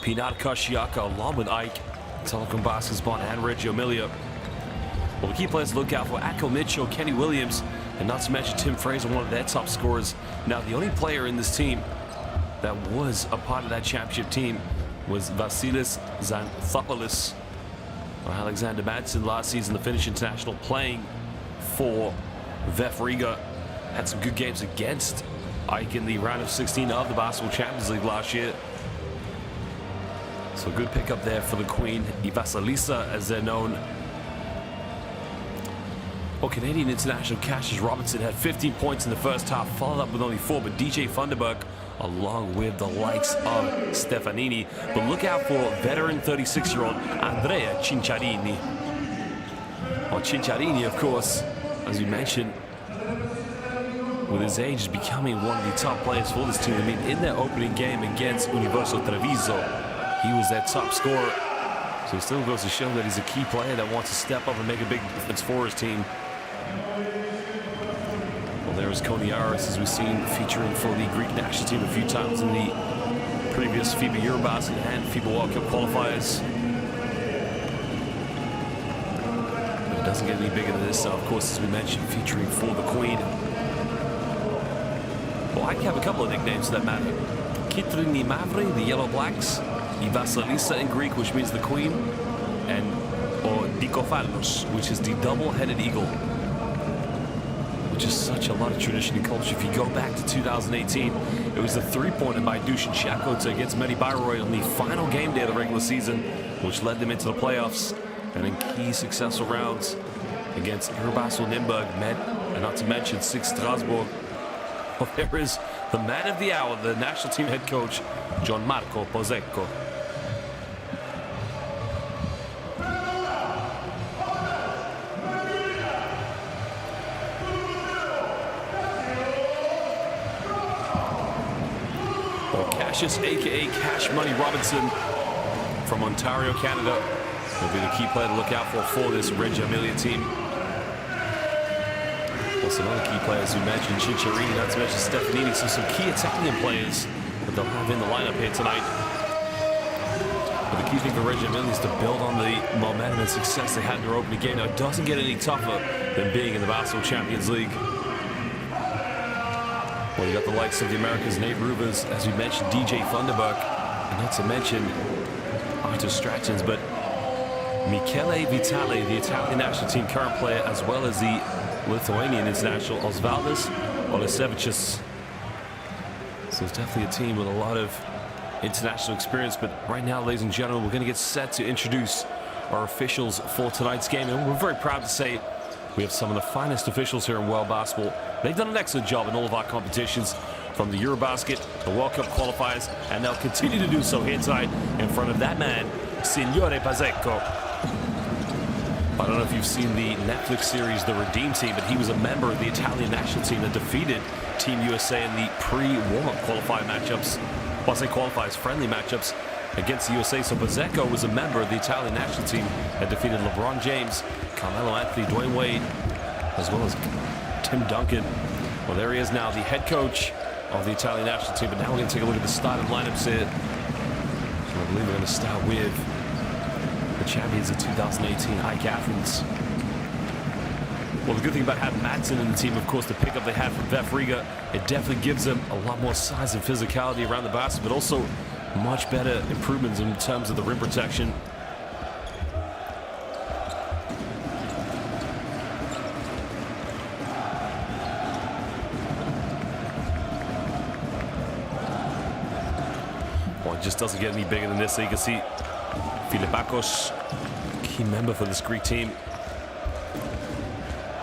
Pinar Kashiaka, along with AEK, Telecom Basketball and Reggio Emilia. Well, the key players to look out for: Akko Mitchell, Kenny Williams, and not to mention Tim Fraser, one of their top scorers. Now, the only player in this team that was a part of that championship team was Vasilis Xanthopoulos, or Alexander Madsen, last season, the Finnish international, playing for VEF Riga. Had some good games against AEK in the round of 16 of the Basketball Champions League last year. So good pickup there for the Queen, Vasilisa, as they're known. Well, Canadian international Cassius Robinson had 15 points in the first half, followed up with only 4, but DJ Funderburg, along with the likes of Stefanini. But look out for veteran 36-year-old Andrea Cinciarini. Well, Cinciarini, of course, as we mentioned, with his age, is becoming one of the top players for this team. I mean, in their opening game against Universo Treviso, he was their top scorer. So it still goes to show that he's a key player that wants to step up and make a big difference for his team. Well, there is Koniaris, as we've seen, featuring for the Greek national team a few times in the previous FIBA Eurobasket and FIBA World Cup qualifiers. But it doesn't get any bigger than this, of course, as we mentioned, featuring for the Queen. Well, I have a couple of nicknames for that matter. Kitrini Mavri, the Yellow Blacks, Vasilisa in Greek, which means the Queen, and or Dikophalos, which is the double-headed eagle, which is such a lot of tradition and culture. If you go back to 2018, it was the three-pointer by Dusan Shakota against Medi Bayreuth on the final game day of the regular season, which led them into the playoffs, and in key successful rounds against Urbasel Nürnberg, Med, and not to mention 6 Strasbourg. Well, there is the man of the hour, the national team head coach, Gianmarco Pozzecco. Cassius, a.k.a. Cash Money Robinson, from Ontario, Canada, will be the key player to look out for this Reggio Emilia team. Also, other key players we mentioned, Cinciarini, not to mention Stefanini, so some key Italian players that they'll have in the lineup here tonight. But the key thing for Reggio Emilia is to build on the momentum and success they had in their opening game. Now, it doesn't get any tougher than being in the Basketball Champions League. Well, you got the likes of the Americans, Nate Rubens, as we mentioned, DJ Funderburg, and not to mention Artur Stratons, but Michele Vitale, the Italian national team current player, as well as the Lithuanian international Osvaldas Olisevicius. So it's definitely a team with a lot of international experience. But right now, ladies and gentlemen, we're going to get set to introduce our officials for tonight's game. And we're very proud to say we have some of the finest officials here in world basketball. They've done an excellent job in all of our competitions, from the Eurobasket, the World Cup qualifiers, and they'll continue to do so here tonight in front of that man, Signore Pozzecco. I don't know if you've seen the Netflix series The Redeem Team, but he was a member of the Italian national team that defeated Team USA in the pre-warm-up qualifying matchups. Well, I say qualifiers, friendly matchups against the USA. So Pozzecco was a member of the Italian national team that defeated LeBron James, Carmelo Anthony, Dwayne Wade, as well as Tim Duncan. Well, there he is now, the head coach of the Italian national team. But now we're going to take a look at the starting lineups here. So I believe we're going to start with the champions of 2018, AEK Athens. Well, the good thing about having Madsen in the team, of course, the pickup they had from VEF Riga, it definitely gives them a lot more size and physicality around the basket, but also much better improvements in terms of the rim protection. Well, it just doesn't get any bigger than this. So you can see Filipakos, key member for this Greek team.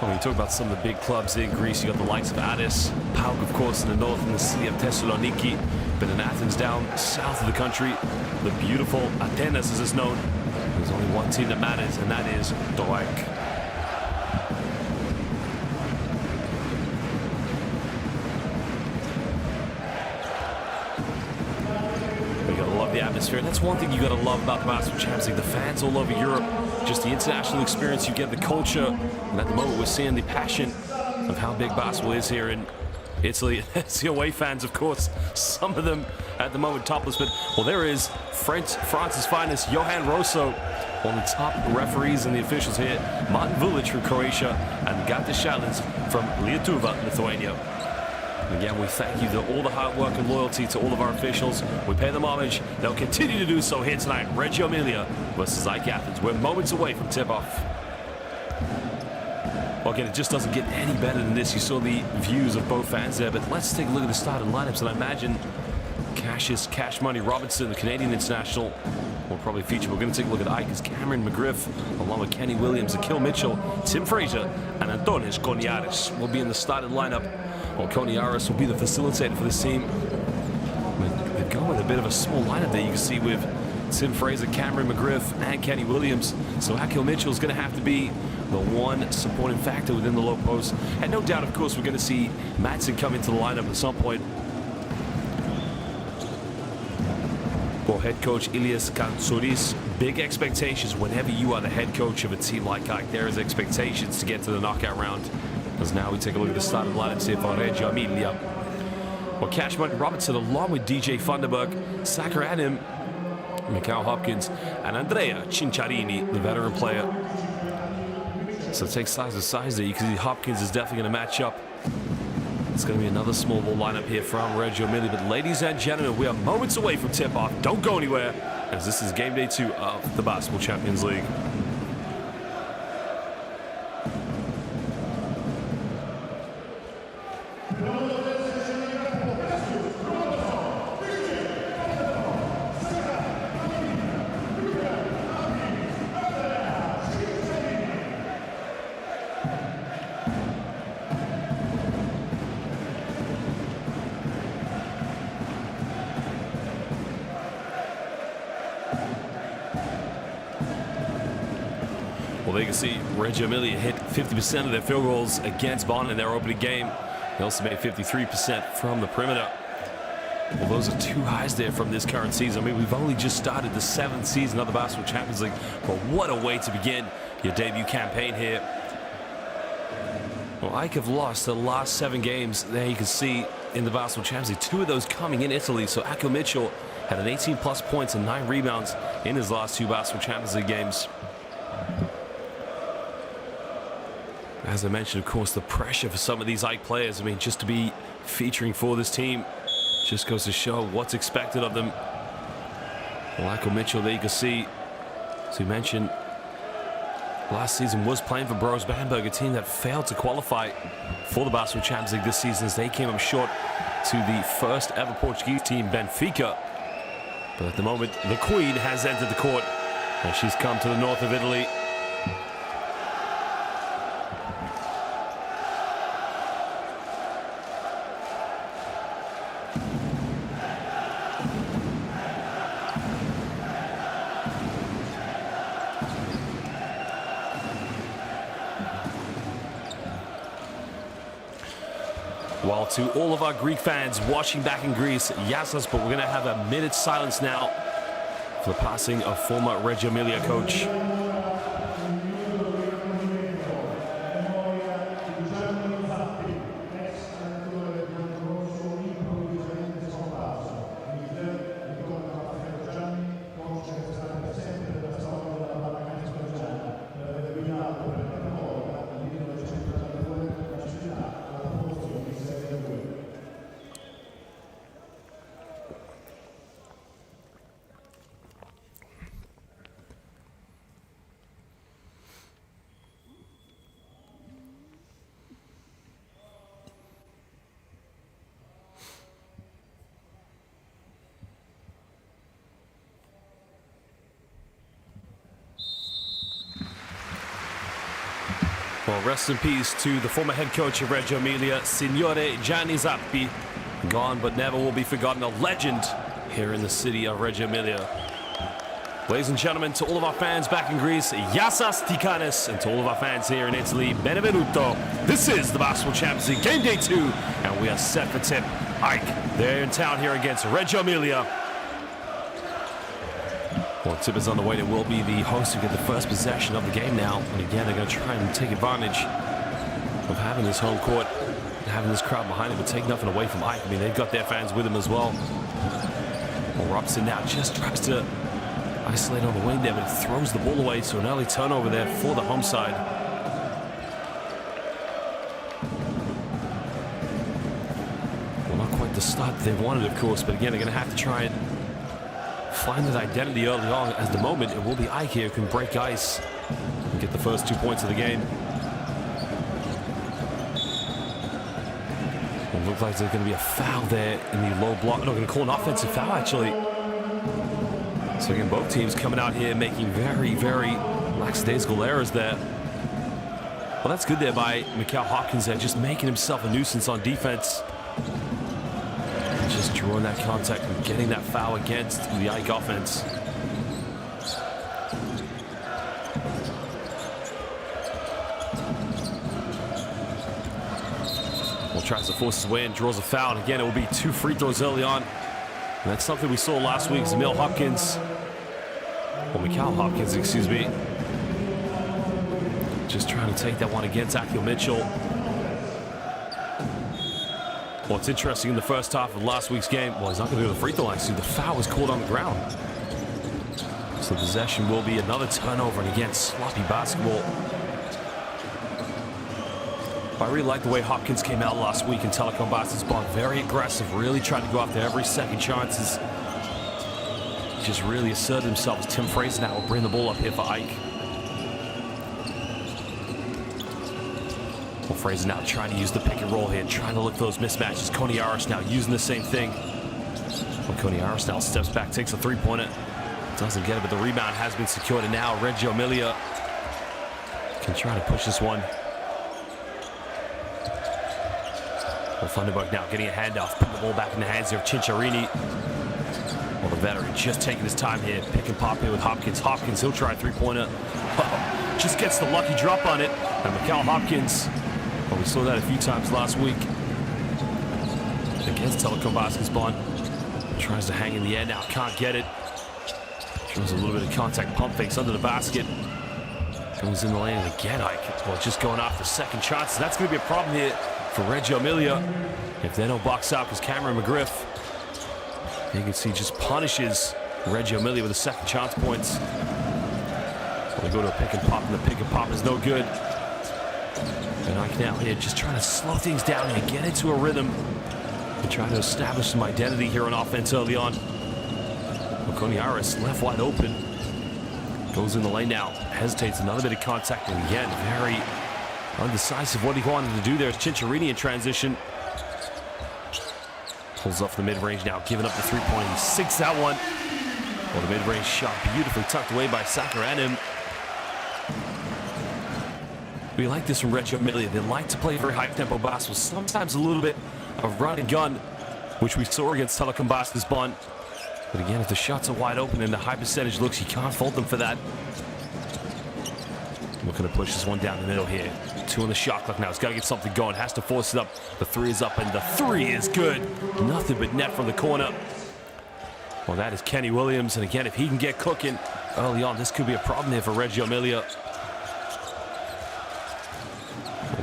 When you talk about some of the big clubs in Greece, you got the likes of Addis, PAOK, of course, in the north, and the city of Thessaloniki. But in Athens, down south of the country, the beautiful Atenas, as it's known, there's only one team that matters, and that is AEK. You gotta love the atmosphere. That's one thing you gotta love about the Basketball Champions League. The fans all over Europe, just the international experience you get, the culture, and at the moment we're seeing the passion of how big basketball is here in Italy. It's the away fans, of course. Some of them at the moment topless, but well, there is France's finest, Johan Rosso, one of the top referees and the officials here. Martin Vulic from Croatia and Gata Šalins from Lietuva, Lithuania. And again, we thank you for all the hard work and loyalty to all of our officials. We pay them homage. They'll continue to do so here tonight. Reggio Emilia versus AEK Athens. We're moments away from tip-off. Well, again, it just doesn't get any better than this. You saw the views of both fans there, but let's take a look at the starting lineups. And I imagine Cash Money Robinson, the Canadian international, will probably feature. We're going to take a look at AEK's Cameron McGriff, along with Kenny Williams, Akil Mitchell, Tim Fraser, and Antonis Koniaris will be in the starting lineup. Well, Koniaris will be the facilitator for this team. They're going with a bit of a small lineup there. You can see with Tim Fraser, Cameron McGriff, and Kenny Williams. So Akil Mitchell is going to have to be the one supporting factor within the low post. And no doubt, of course, we're going to see Madsen come into the lineup at some point. For head coach Ilias Kansouris, big expectations whenever you are the head coach of a team like AEK. There is expectations to get to the knockout round. As now we take a look at the starting lineup here for Reggio Emilia. Well, Cash Money Robinson, along with DJ Funderburg, Sakar Adam, Mikhail Hopkins, and Andrea Cinciarini, the veteran player. So take size to size there. You can see Hopkins is definitely going to match up. It's going to be another small ball lineup here from Reggio Emilia. But ladies and gentlemen, we are moments away from tip-off. Don't go anywhere, as this is game day 2 of the Basketball Champions League. Well, there you can see Reggio Emilia hit 50% of their field goals against Bonn in their opening game. They also made 53% from the perimeter. Well, those are two highs there from this current season. I mean, we've only just started the 7th season of the Basketball Champions League, but what a way to begin your debut campaign here. Well, AEK have lost the last 7 games. There you can see in the Basketball Champions League, 2 of those coming in Italy. So Akil Mitchell had an 18+ points and 9 rebounds in his last 2 Basketball Champions League games. As I mentioned, of course, the pressure for some of these AEK players, I mean, just to be featuring for this team just goes to show what's expected of them. Well, Akil Mitchell, there you can see, as we mentioned, last season was playing for Bros Bamberg, a team that failed to qualify for the Basketball Champions League this season as they came up short to the first ever Portuguese team, Benfica. But at the moment, the Queen has entered the court, and she's come to the north of Italy. Well, to all of our Greek fans watching back in Greece, Yassas, but we're going to have a minute's silence now for the passing of former Reggio Emilia coach. Well, rest in peace to the former head coach of Reggio Emilia, Signore Gianni Zappi. Gone but never will be forgotten, a legend here in the city of Reggio Emilia. Ladies and gentlemen, to all of our fans back in Greece, Yassas Tikanis, and to all of our fans here in Italy, Benvenuto. This is the Basketball Champions League, game day 2, and we are set for tip. AEK, they're in town here against Reggio Emilia. Well, tip is on the way. They will be the host to get the first possession of the game now. And again, they're going to try and take advantage of having this home court having this crowd behind him, but take nothing away from Ike. I mean, they've got their fans with him as well. Well, Robson now just tries to isolate on the wing there, but he throws the ball away, so an early turnover there for the home side. Well, not quite the start they wanted, of course, but again, they're going to have to try and find that identity early on. At the moment, it will be Ike here who can break ice and get the first 2 points of the game. It looks like there's going to be a foul there in the low block. No, going to call an offensive foul, actually. So again, both teams coming out here making very, very lackadaisical errors there. Well, that's good there by Mikel Hopkins there, just making himself a nuisance on defense. And just drawing that contact and getting that foul against the Ike offense. Well, tries to force his way in, draws a foul, and again, it will be 2 free throws early on. And that's something we saw last week. Mikel Hopkins, excuse me, just trying to take that one against Akil Mitchell. Well, it's interesting in the first half of last week's game. Well, he's not going to go to the free throw line. Actually, the foul was called on the ground. So possession will be another turnover, and again, sloppy basketball. I really like the way Hopkins came out last week in Telecom Basketball. Very aggressive, really tried to go after every second chances. Just really asserted himself as Tim Fraser now will bring the ball up here for Ike. Well, Fraser now trying to use the pick and roll here, trying to look for those mismatches. Koniaris now using the same thing. Well, Koniaris now steps back, takes a three-pointer. Doesn't get it, but the rebound has been secured, and now Reggio Emilia can try to push this one. Well, Thunderbird now getting a handoff, putting the ball back in the hands here of Cinciarini. Well, the veteran just taking his time here, pick and pop here with Hopkins. Hopkins, he'll try a three-pointer. Just gets the lucky drop on it. And Mikel Hopkins, well, we saw that a few times last week against Telecom Basketball. Tries to hang in the air now, can't get it. Shows a little bit of contact, pump fakes under the basket. Goes in the lane and again, Ike. Well, just going off the second shot. So that's going to be a problem here for Reggio Emilia if they don't box out, because Cameron McGriff, you can see, just punishes Reggio Emilia with the second chance points. Well, they go to a pick and pop, and the pick and pop is no good. And Ike now here just trying to slow things down and get into a rhythm and try to establish some identity here on offense early on. Koniaris left wide open. Goes in the lane now. Hesitates, another bit of contact, and again, very undecisive what he wanted to do there. Cinciarini in transition. Pulls off the mid-range now, giving up the three-point. He sinks that one. Well, the mid-range shot beautifully tucked away by Sakaranim. We like this from Reggio Emilia. They like to play very high-tempo basketball, sometimes a little bit of run and gun, which we saw against Telecom Basketball. But again, if the shots are wide open and the high percentage looks, you can't fault them for that. Looking to push this one down the middle here. 2 on the shot clock now. He's got to get something going. Has to force it up. The 3 is up, and the 3 is good. Nothing but net from the corner. Well, that is Kenny Williams. And again, if he can get cooking early on, this could be a problem here for Reggio Emilia.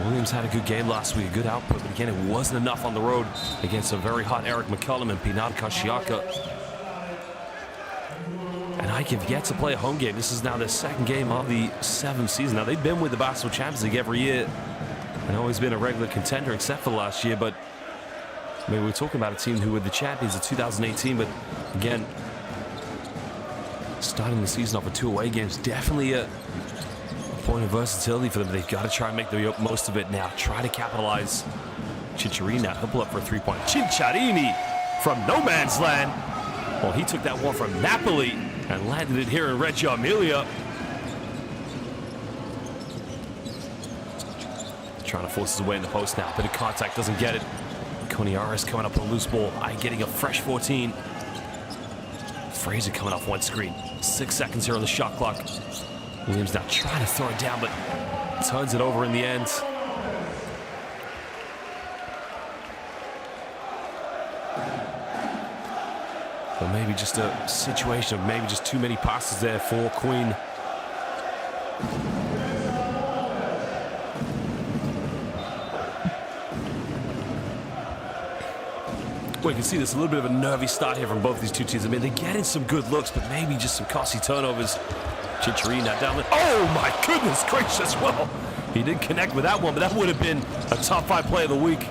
Williams had a good game last week, a good output, but again, it wasn't enough on the road against a very hot Eric McCullum and Pinard Kashiaka. And Ike have yet to play a home game. This is now their second game of the 7th season. Now, they've been with the Basketball Champions League every year and always been a regular contender except for last year. But I mean, we're talking about a team who were the champions of 2018. But again, starting the season off with 2 away games, definitely a point of versatility for them. They've got to try and make the most of it now. Try to capitalize. Cinciarini now, he'll pull up for a 3-point. Cinciarini from no man's land. Well, he took that one from Napoli and landed it here in Reggio Emilia. Trying to force his way in the post now. Bit of contact, doesn't get it. Koniaris coming up with a loose ball. Ike getting a fresh 14. Fraser coming off one screen. 6 seconds here on the shot clock. Williams now trying to throw it down, but turns it over in the end. Or maybe just a situation of maybe just too many passes there for Queen. Well, you can see there's a little bit of a nervy start here from both these two teams. I mean, they're getting some good looks, but maybe just some costly turnovers. Chicharina down there. Oh, my goodness gracious. Well, he didn't connect with that one, but that would have been a top 5 play of the week.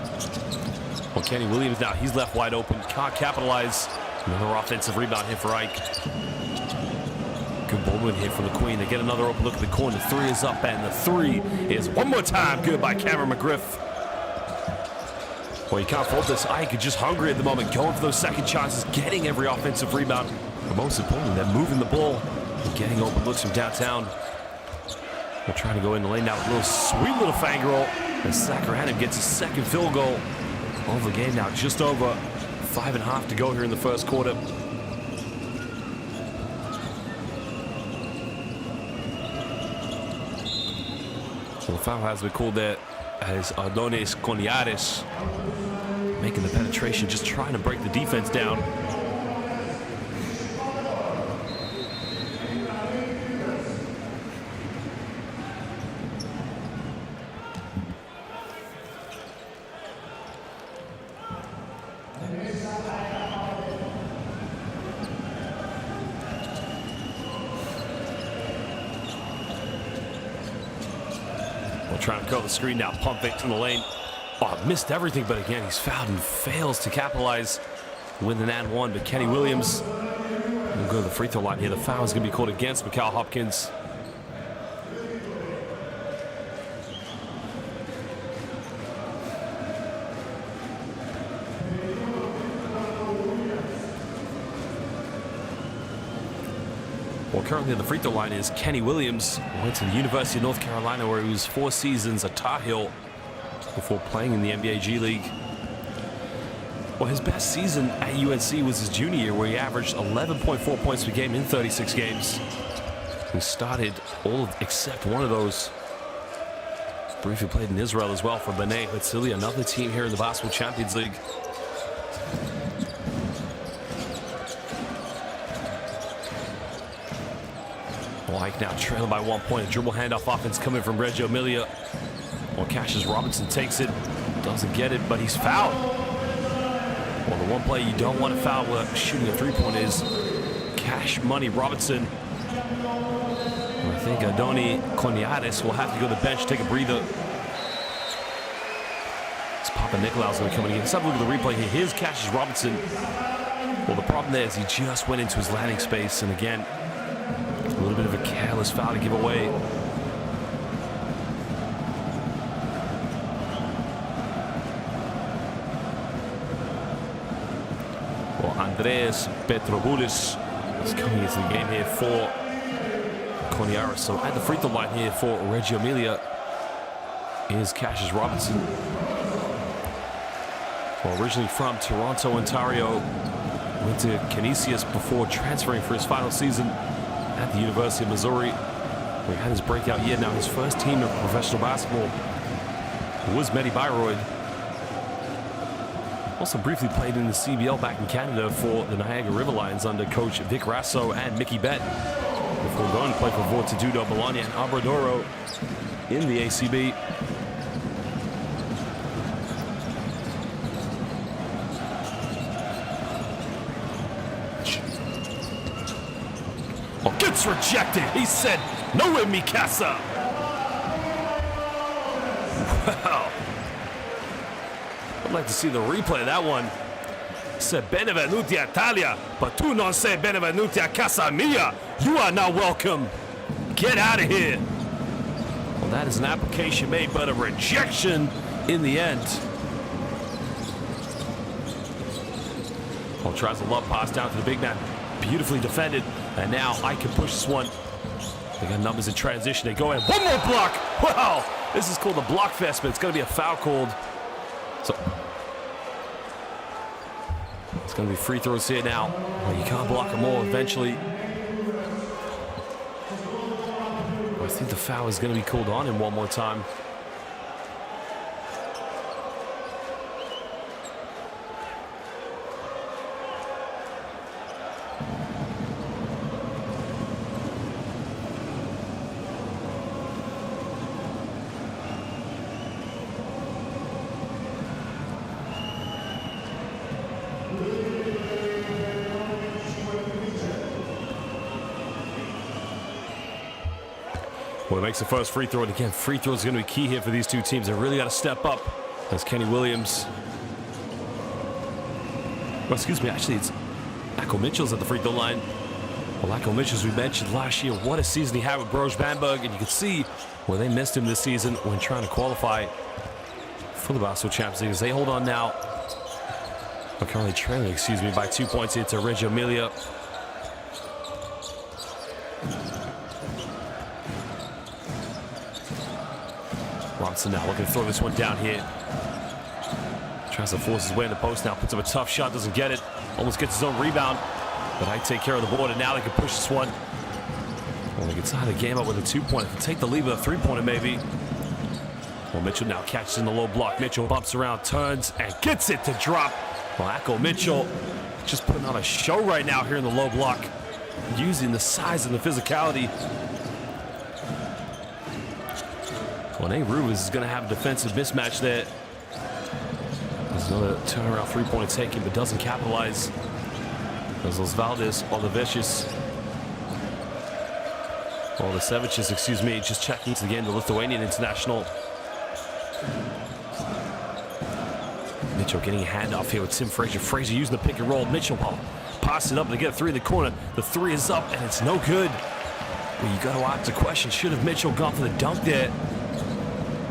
Well, Kenny Williams now, he's left wide open. Can't capitalize. Another offensive rebound here for Ike. Good ball movement here from the Queen. They get another open look at the corner. The 3 is up, and the 3 is one more time. Good by Cameron McGriff. Well, you can't fault this. Ike is just hungry at the moment, going for those second chances, getting every offensive rebound. But most importantly, they're moving the ball and getting open looks from downtown. They're trying to go in the lane now with a little sweet little fang roll. And Sacramento gets a second field goal over the game now. Just over 5.5 to go here in the first quarter. Well, the foul has been called there as Adonis Coniares making the penetration, just trying to break the defense down. Trying to curl the screen now, pump fake in the lane. Oh, missed everything, but again, he's fouled and fails to capitalize with an and one. But Kenny Williams will go to the free throw line here. The foul is going to be called against Mikal Hopkins. Well, currently on the free throw line is Kenny Williams. Went to the University of North Carolina, where he was 4 seasons at Tar Heel before playing in the NBA G League. Well, his best season at UNC was his junior year, where he averaged 11.4 points per game in 36 games. He started all except one of those. Briefly played in Israel as well for Bnei Herzliya, another team here in the Basketball Champions League. Ike now trailing by 1 point. A dribble handoff offense coming from Reggio Emilia. Well, Cassius Robinson takes it. Doesn't get it, but he's fouled. Well, the one play you don't want to foul with shooting a 3-point is Cash Money Robinson. I think Adoni Coniares will have to go to the bench, take a breather. It's Papa Nicolao's going to come in again. Let's have a look at the replay here. Here's Cassius Robinson. Well, the problem there is he just went into his landing space, and again, a little bit of a careless foul to give away. Well, Andreas Petroboulis is coming into the game here for Coniares. So at the free throw line here for Reggio Emilia is Cassius Robinson. Well, originally from Toronto, Ontario, went to Canisius before transferring for his final season at the University of Missouri, where he had his breakout year. Now his first team of professional basketball was Medi Bayreuth. Also briefly played in the CBL back in Canada for the Niagara River Lions under coach Vic Rasso and Mickey Bett, before going to play for Fortitudo Bologna and Abradoro in the ACB. Oh, gets rejected. He said, "No way, Mikasa." Wow. I'd like to see the replay of that one. Said, "Benvenuti a Italia, but tu non sei benvenuti a casa mia. You are not welcome. Get out of here." Well, that is an application made, but a rejection in the end. Well, tries a love pass down to the big man. Beautifully defended. And now I can push this one. They got numbers in transition. They go in. One more block. Wow. This is called a block fest, but it's going to be a foul called. So it's going to be free throws here now. Well, you can't block them all eventually. I think the foul is going to be called on him one more time. Well, he makes the first free throw, and again, free throws are going to be key here for these two teams. They really got to step up. That's Kenny Williams. Well, excuse me, actually, it's Akko Mitchell's at the free throw line. Well, Akko Mitchell, as we mentioned last year, what a season he had with Broj Bamberg, and you can see where they missed him this season when trying to qualify for the Basketball Champions League. As they hold on now, are currently trailing, excuse me, by 2 points here to Reggio Emilia. Robinson now looking to throw this one down here. Tries to force his way in the post now, puts up a tough shot, doesn't get it. Almost gets his own rebound, but I take care of the board, and now they can push this one. Well, they can tie the game up with a 2-pointer. Can take the lead with a 3-pointer maybe. Well, Mitchell now catches in the low block. Mitchell bumps around, turns, and gets it to drop. Well, Akko Mitchell just putting on a show right now here in the low block, using the size and the physicality. Well, Nate Rubens is going to have a defensive mismatch there. There's another turnaround three-pointer taken, but doesn't capitalize. There's Osvaldas Olevicius. Olasevičius, excuse me, just checking into the game, the Lithuanian international. Mitchell getting a handoff here with Tim Frazier. Frazier using the pick and roll. Mitchell pass it up to get a three in the corner. The three is up, and it's no good. Well, you got to ask the question, should have Mitchell gone for the dunk there?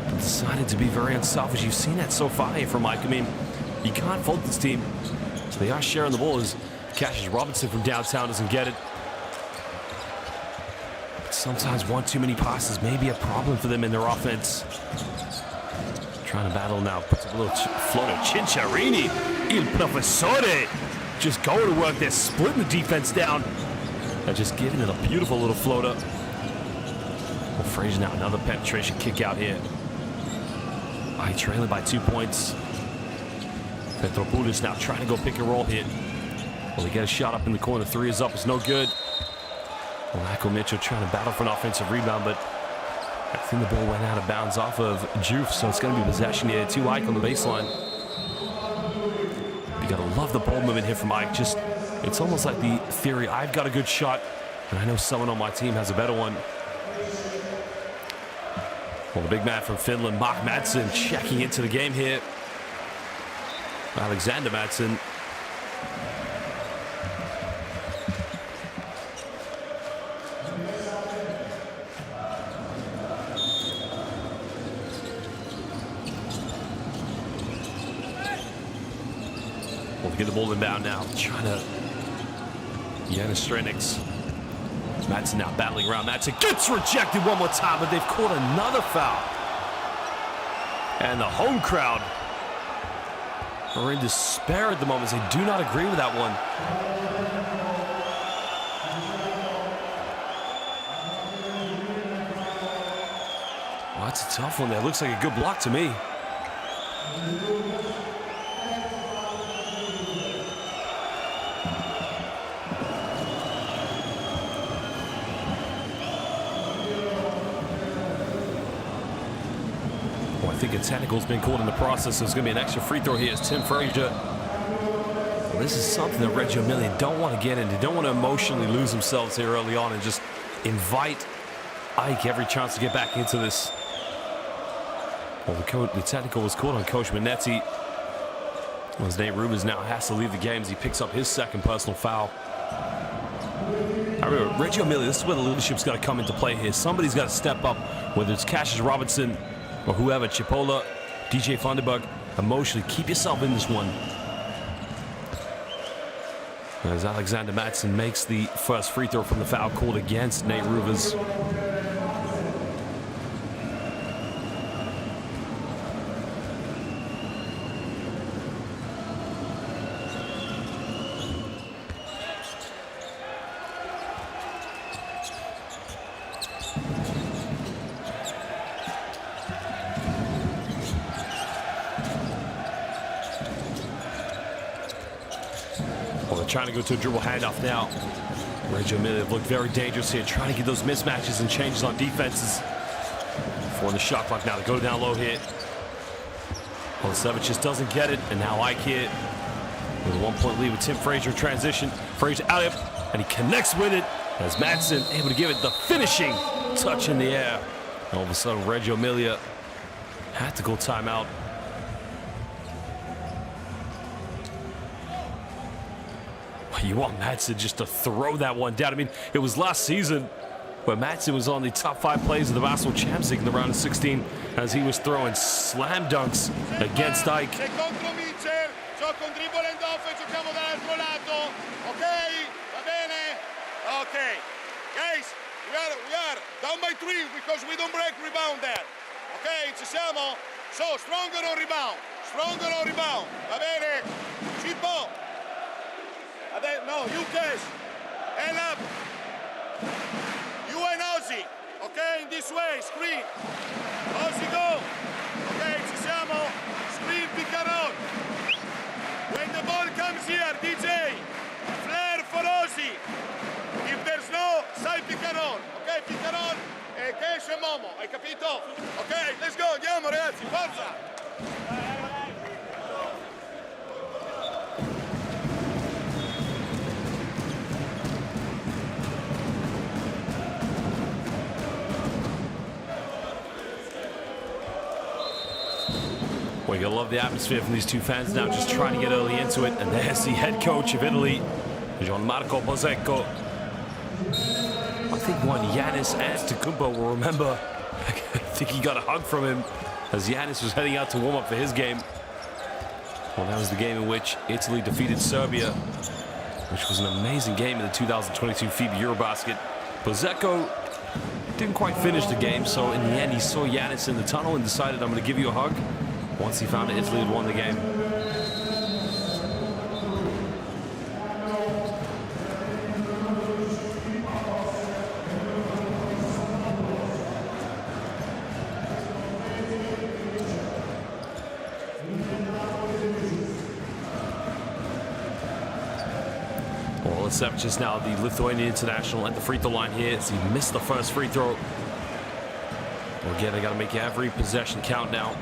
But decided to be very unselfish. You've seen that so far here from Mike. I mean, you can't fault this team. So they are sharing the ball as Cassius Robinson from downtown doesn't get it. Sometimes one too many passes may be a problem for them in their offense. Trying to battle now. Puts up a little floater. Cinciarini, il professore. Just going to work there, splitting the defense down. And just giving it a beautiful little floater. Well, Frazier now, another penetration kick out here. Trailing by 2 points. Petropoulos now trying to go pick and roll here. Well, they get a shot up in the corner. Three is up. It's no good. Well, Akko Mitchell trying to battle for an offensive rebound, but I think the ball went out of bounds off of Juve, so it's going to be possession here. 2 Ike on the baseline. You got to love the ball movement here from Ike. Just, it's almost like the theory, I've got a good shot, and I know someone on my team has a better one. Well, the big man from Finland, Mark Madsen, checking into the game here. Alexander Madsen. Well, get the ball inbound now. Trying to Yanis Streniks. Madsen now battling around. Madsen gets rejected one more time, but they've caught another foul. And the home crowd are in despair at the moment. They do not agree with that one. Well, that's a tough one there. Looks like a good block to me. I think a technical's been called in the process, so it's going to be an extra free throw here as Tim Frazier. Well, this is something that Reggio Emilia don't want to get into. They don't want to emotionally lose themselves here early on and just invite Ike every chance to get back into this. Well, the technical was called on Coach Minetti. Well, as Nate Rubens now has to leave the game as he picks up his second personal foul. I remember, Reggio Emilia, this is where the leadership's got to come into play here. Somebody's got to step up, whether it's Cassius Robinson or whoever, Chipola, DJ Funderburg, emotionally keep yourself in this one. As Alexander Madsen makes the first free throw from the foul called against Nate Rubens. Trying to go to a dribble handoff now. Reggio Emilia looked very dangerous here, trying to get those mismatches and changes on defenses. For the shot clock now to go down low here. Olasevičius just doesn't get it, and now Ike here with a 1-point lead with Tim Frazier in transition. Frazier out of it, and he connects with it as Madsen able to give it the finishing touch in the air. All of a sudden, Reggio Emilia had to go timeout. You want Madsen just to throw that one down. I mean, it was last season where Madsen was on the top 5 plays of the Basketball Champions League in the round of 16 as he was throwing slam dunks against AEK. Okay, guys, we are down by 3 because we don't break rebound there. Okay, ci siamo. So, stronger on rebound. Stronger on rebound. Va bene? Si può. No, you guys. Hand up. You and Ozzy. Okay, in this way. Screen. Ozzy, go. Okay, ci siamo. Screen, pick and roll. When the ball comes here, DJ. Flare for Ozzy. If there's no side pick and roll. Ok, pick and roll. E Cash e Momo. Hai capito? Ok, let's go. Andiamo, ragazzi. Forza. Well, you love the atmosphere from these two fans now, just trying to get early into it. And there's the head coach of Italy, Gianmarco Bosecco. I think one Giannis Antetokounmpo will remember. I think he got a hug from him as Giannis was heading out to warm up for his game. Well, that was the game in which Italy defeated Serbia, which was an amazing game in the 2022 FIBA Eurobasket. Bosecco didn't quite finish the game, so in the end he saw Giannis in the tunnel and decided, I'm going to give you a hug. Once he found that Italy had won the game. Well, it's just now the Lithuanian international at the free throw line here as he missed the first free throw. Well, again, they got to make every possession count now.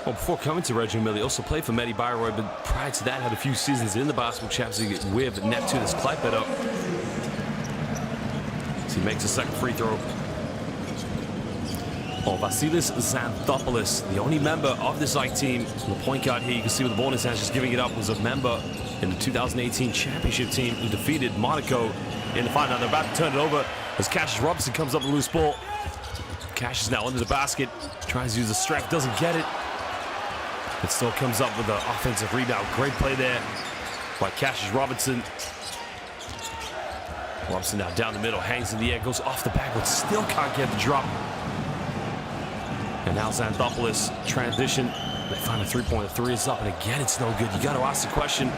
Well, before coming to Reggio Emilia, he also played for Medi Bayreuth, but prior to that had a few seasons in the Basketball Champions League with Neptunus Klaipėda. So he makes a second free throw. Oh, Vasilis Xanthopoulos, the only member of this AEK team, the point guard here, you can see with the ball in his hands, just giving it up, was a member in the 2018 championship team who defeated Monaco in the final. Now they're about to turn it over as Cassius Robinson comes up with a loose ball. Cash is now under the basket, tries to use the strength, doesn't get it. It still comes up with the offensive rebound. Great play there by Cassius Robinson. Robinson now down the middle, hangs in the air, goes off the back, but still can't get the drop. And now Xanthopoulos transition. They find a three-pointer. Three is up, and again, it's no good. You got to ask the question,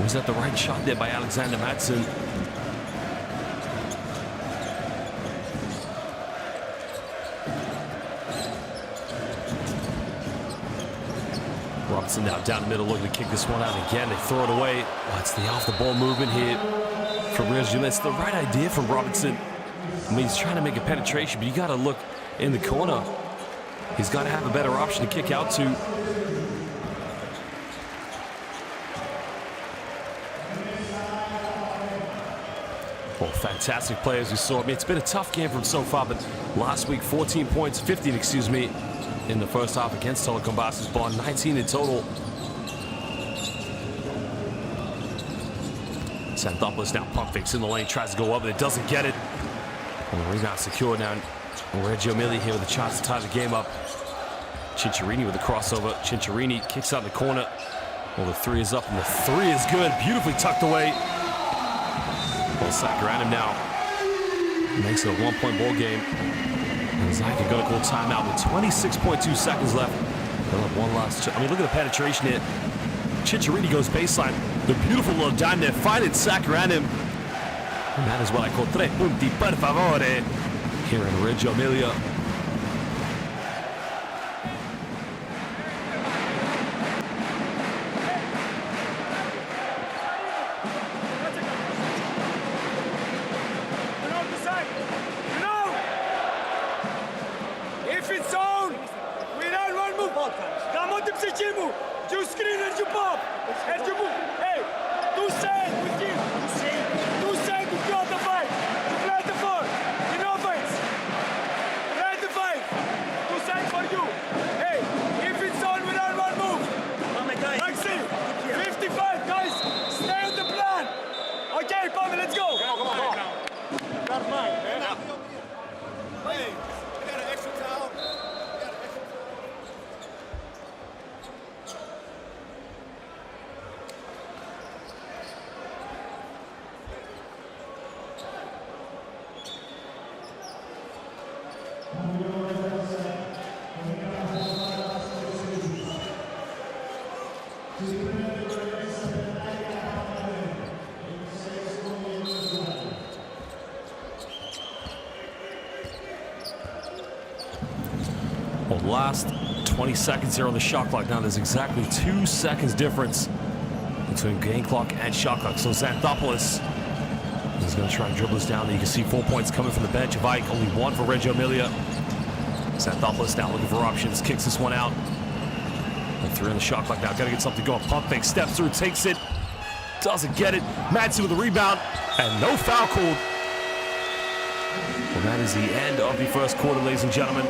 was that the right shot there by Alexander Madsen? Robinson now down the middle, looking to kick this one out. Again, they throw it away. Oh, it's the off-the-ball movement here from Reggio Emilia. It's the right idea from Robinson. I mean, he's trying to make a penetration, but you got to look in the corner. He's got to have a better option to kick out to. Well, fantastic play as we saw. I mean, it's been a tough game from so far, but last week, 15 points, 15, excuse me, in the first half against Telecom Basketball, 19 in total. Xanthopoulos now pump fakes in the lane, tries to go up, but it doesn't get it. And the rebound secure now. Reggio Emilia here with a chance to tie the game up. Cinciarini with the crossover. Cinciarini kicks out in the corner. Well, the three is up, and the three is good. Beautifully tucked away. Well, Zach around him now. Makes it a one-point ball game. And Zach is going to call timeout with 26.2 seconds left. They'll have one last. I mean, look at the penetration here. Cinciarini goes baseline. The beautiful little dime there. Finding Zach around him. And that is what I call tre punti per favore here in Reggio Emilia. If it's on, we don't want move. Come on, Tipsichimu. You screen and you pop. And you move. Hey, 2 seconds with you. 2 seconds. last 20 seconds here on the shot clock. Now there's exactly 2 seconds difference between game clock and shot clock. So Xanthopoulos is going to try and dribble this down. You can see 4 points coming from the bench of AEK, only 1 for Reggio Emilia. Xanthopoulos now looking for options, kicks this one out. And 3 on the shot clock now. Got to get something going. Pump fake, steps through, takes it. Doesn't get it. Madsen with the rebound. And no foul called. And that is the end of the first quarter, ladies and gentlemen.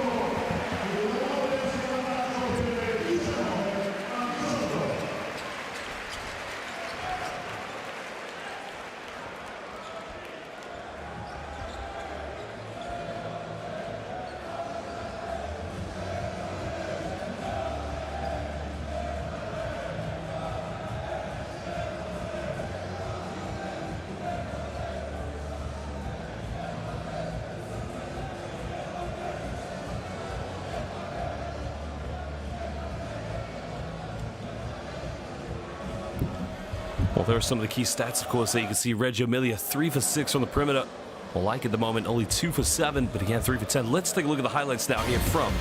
Well, there are some of the key stats, of course, that you can see. Reggio Emilia 3 for 6 from the perimeter. Well, like at the moment, only 2 for 7, but again, 3 for 10. Let's take a look at the highlights now here from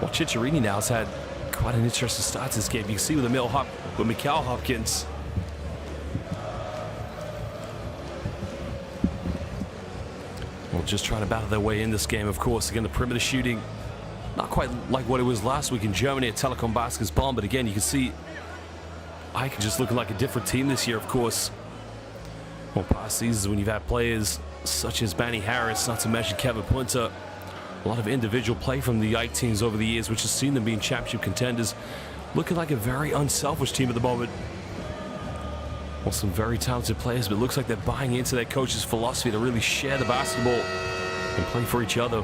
well, Cicciarini now has had quite an interesting start to this game. You can see with Mikal Hopkins. Well, just trying to battle their way in this game, of course. Again, the perimeter shooting, not quite like what it was last week in Germany at Telekom Basketball, but again, you can see AEK just looking like a different team this year, of course. Well, past seasons when you've had players such as Manny Harris, not to mention Kevin Punter, a lot of individual play from the AEK teams over the years, which has seen them being championship contenders, looking like a very unselfish team at the moment. Well, some very talented players, but it looks like they're buying into their coach's philosophy to really share the basketball and play for each other.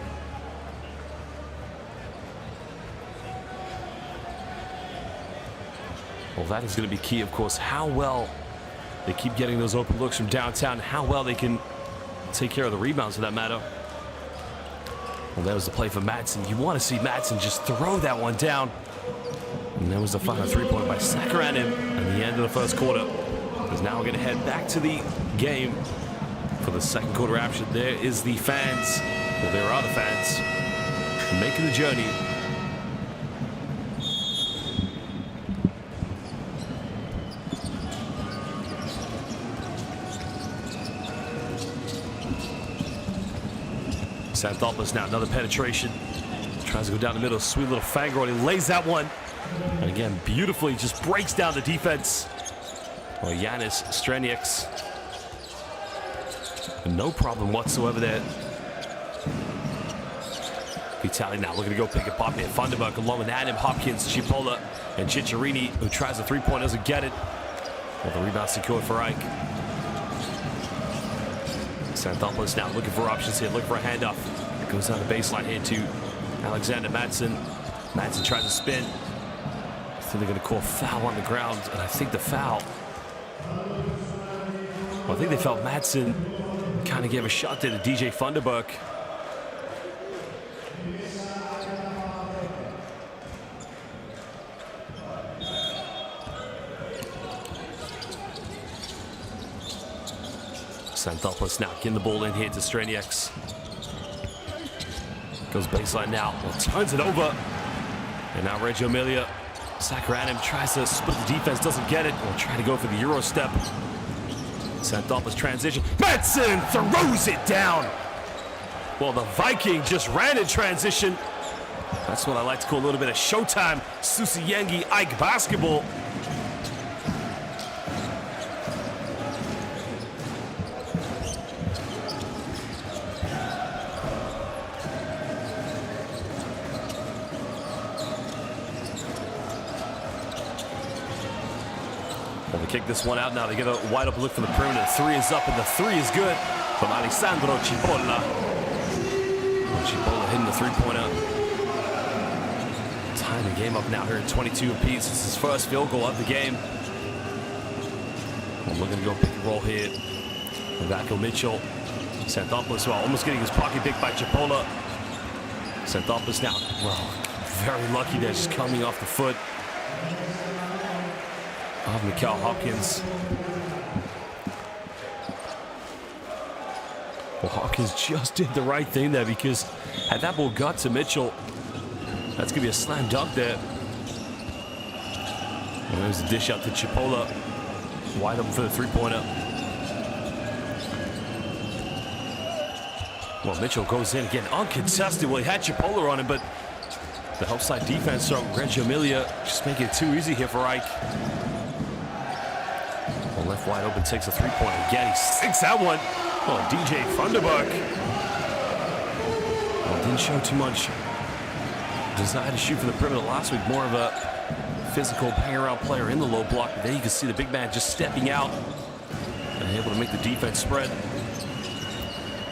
Well, that is going to be key, of course, how well they keep getting those open looks from downtown, how well they can take care of the rebounds for that matter. Well, that was the play for Madsen. You want to see Madsen just throw that one down. And that was the final 3-point by Sakaranim at the end of the first quarter. Because now we're going to head back to the game for the second quarter action. There is the fans, well, there are the fans making the journey. Xanthopoulos now, another penetration. Tries to go down the middle, sweet little finger, and he lays that one. And again, beautifully just breaks down the defense. Well, Yanis Strenieks. No problem whatsoever there. Vitali now looking to go pick it up here. Funderburg along with Adam, Hopkins, Chipola, and Cicciarini, who tries the 3-point, doesn't get it. Well, the rebound secured for AEK. Xanthopoulos now looking for options here, looking for a handoff. It goes down the baseline here to Alexander Madsen. Madsen tries to spin. I think they're going to call foul on the ground, and I think the foul, well, I think they felt Madsen kind of gave a shot there to DJ Funderburg. Xanthopoulos now getting the ball in here to Strenieks. Goes baseline now. Well, turns it over. And now Reggio Emilia. Sakaranim tries to split the defense, doesn't get it. Will try to go for the Euro step. Xanthopoulos transition. Madsen throws it down. Well, the Viking just ran in transition. That's what I like to call a little bit of showtime. Susiyengi AEK basketball. Well, they kick this one out now. They get a wide open look for the perimeter. The 3 is up, and the 3 is good from Alessandro Cipolla. Cipolla hitting the 3-pointer. Tying the game up now here at 22 apiece. It's his first field goal of the game. Well, looking to go pick and roll here. Vako Mitchell. Xanthopoulos, well, almost getting his pocket picked by Cipolla. Xanthopoulos now, well, very lucky there, just coming off the foot of Mikal Hopkins. Well, Hawkins just did the right thing there, because had that ball got to Mitchell, that's going to be a slam dunk there. And there's a dish out to Chipola. Wide open for the three-pointer. Well, Mitchell goes in again, uncontested. Well, he had Chipola on him, but the help side defense from Reggio Emilia just making it too easy here for Ike. Well, left wide open, takes a three-pointer again. He sinks that one. Oh, DJ Funderbuck. Well, didn't show too much desire to shoot from the perimeter last week. More of a physical hang-around player in the low block. But there you can see the big man just stepping out and able to make the defense spread.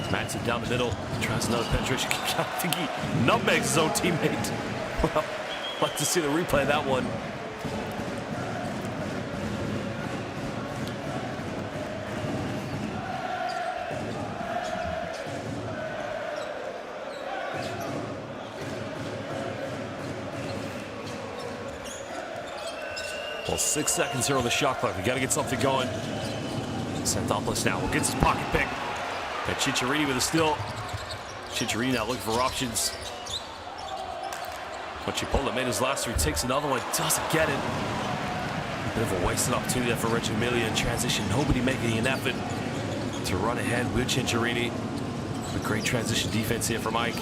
Madsen down the middle, tries another penetration. I think he nutmegs his own teammate. Well, like to see the replay of that one. Well, 6 seconds here on the shot clock. We got to get something going. Xanthopoulos now gets his pocket pick. And Cicciarini with a steal. Cicciarini now looking for options. But Chipola made his last three, takes another one, doesn't get it. Bit of a wasted opportunity there for Reggio Emilia in transition. Nobody making an effort to run ahead with Cicciarini. A great transition defense here from Ike.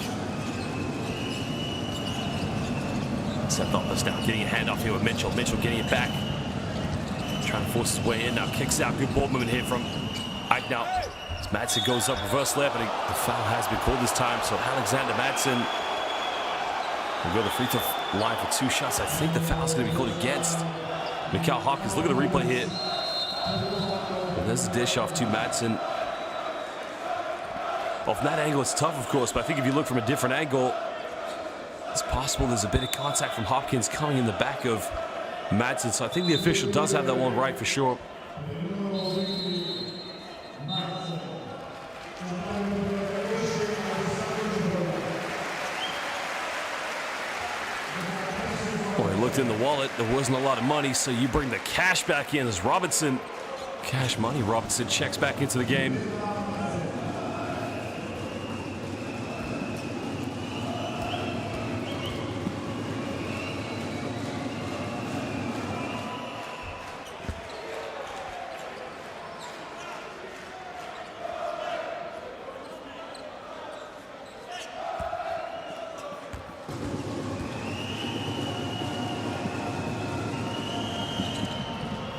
Xanthopoulos now getting a handoff here with Mitchell. Mitchell getting it back. Trying to force his way in now. Kicks out. Good ball movement here from Ike now. As Madsen goes up, reverse layup, and the foul has been called this time. So Alexander Madsen will go to the free throw line for 2 shots. I think the foul's going to be called against Mikal Hawkins. Look at the replay here. Well, there's the dish off to Madsen. Well, from that angle, it's tough, of course, but I think if you look from a different angle, it's possible there's a bit of contact from Hopkins coming in the back of Madsen. So I think the official does have that one right for sure. Well, he looked in the wallet. There wasn't a lot of money, so you bring the cash back in as Robinson. Cash money. Robinson checks back into the game.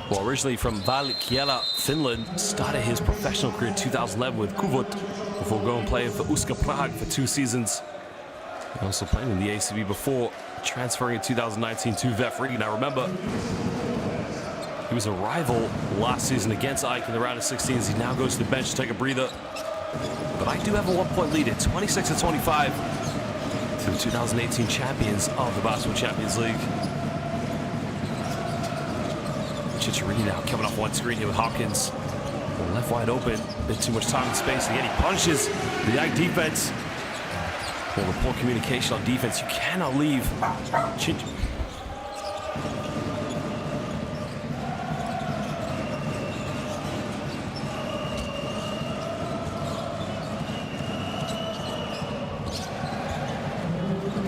Well, originally from Valkeala, Finland, started his professional career in 2011 with Kuvut before going and playing for Uska Prague for 2 seasons. He also played in the ACB before transferring in 2019 to VF Riga. Now remember, he was a rival last season against Ike in the round of 16s. He now goes to the bench to take a breather. But Ike do have a 1-point lead at 26-25 to the 2018 champions of the Basketball Champions League. Cicciarini now coming off one screen here with Hopkins. Well, left wide open, bit too much time and space. Again, he punishes the Ike defense. Well, the poor communication on defense. You cannot leave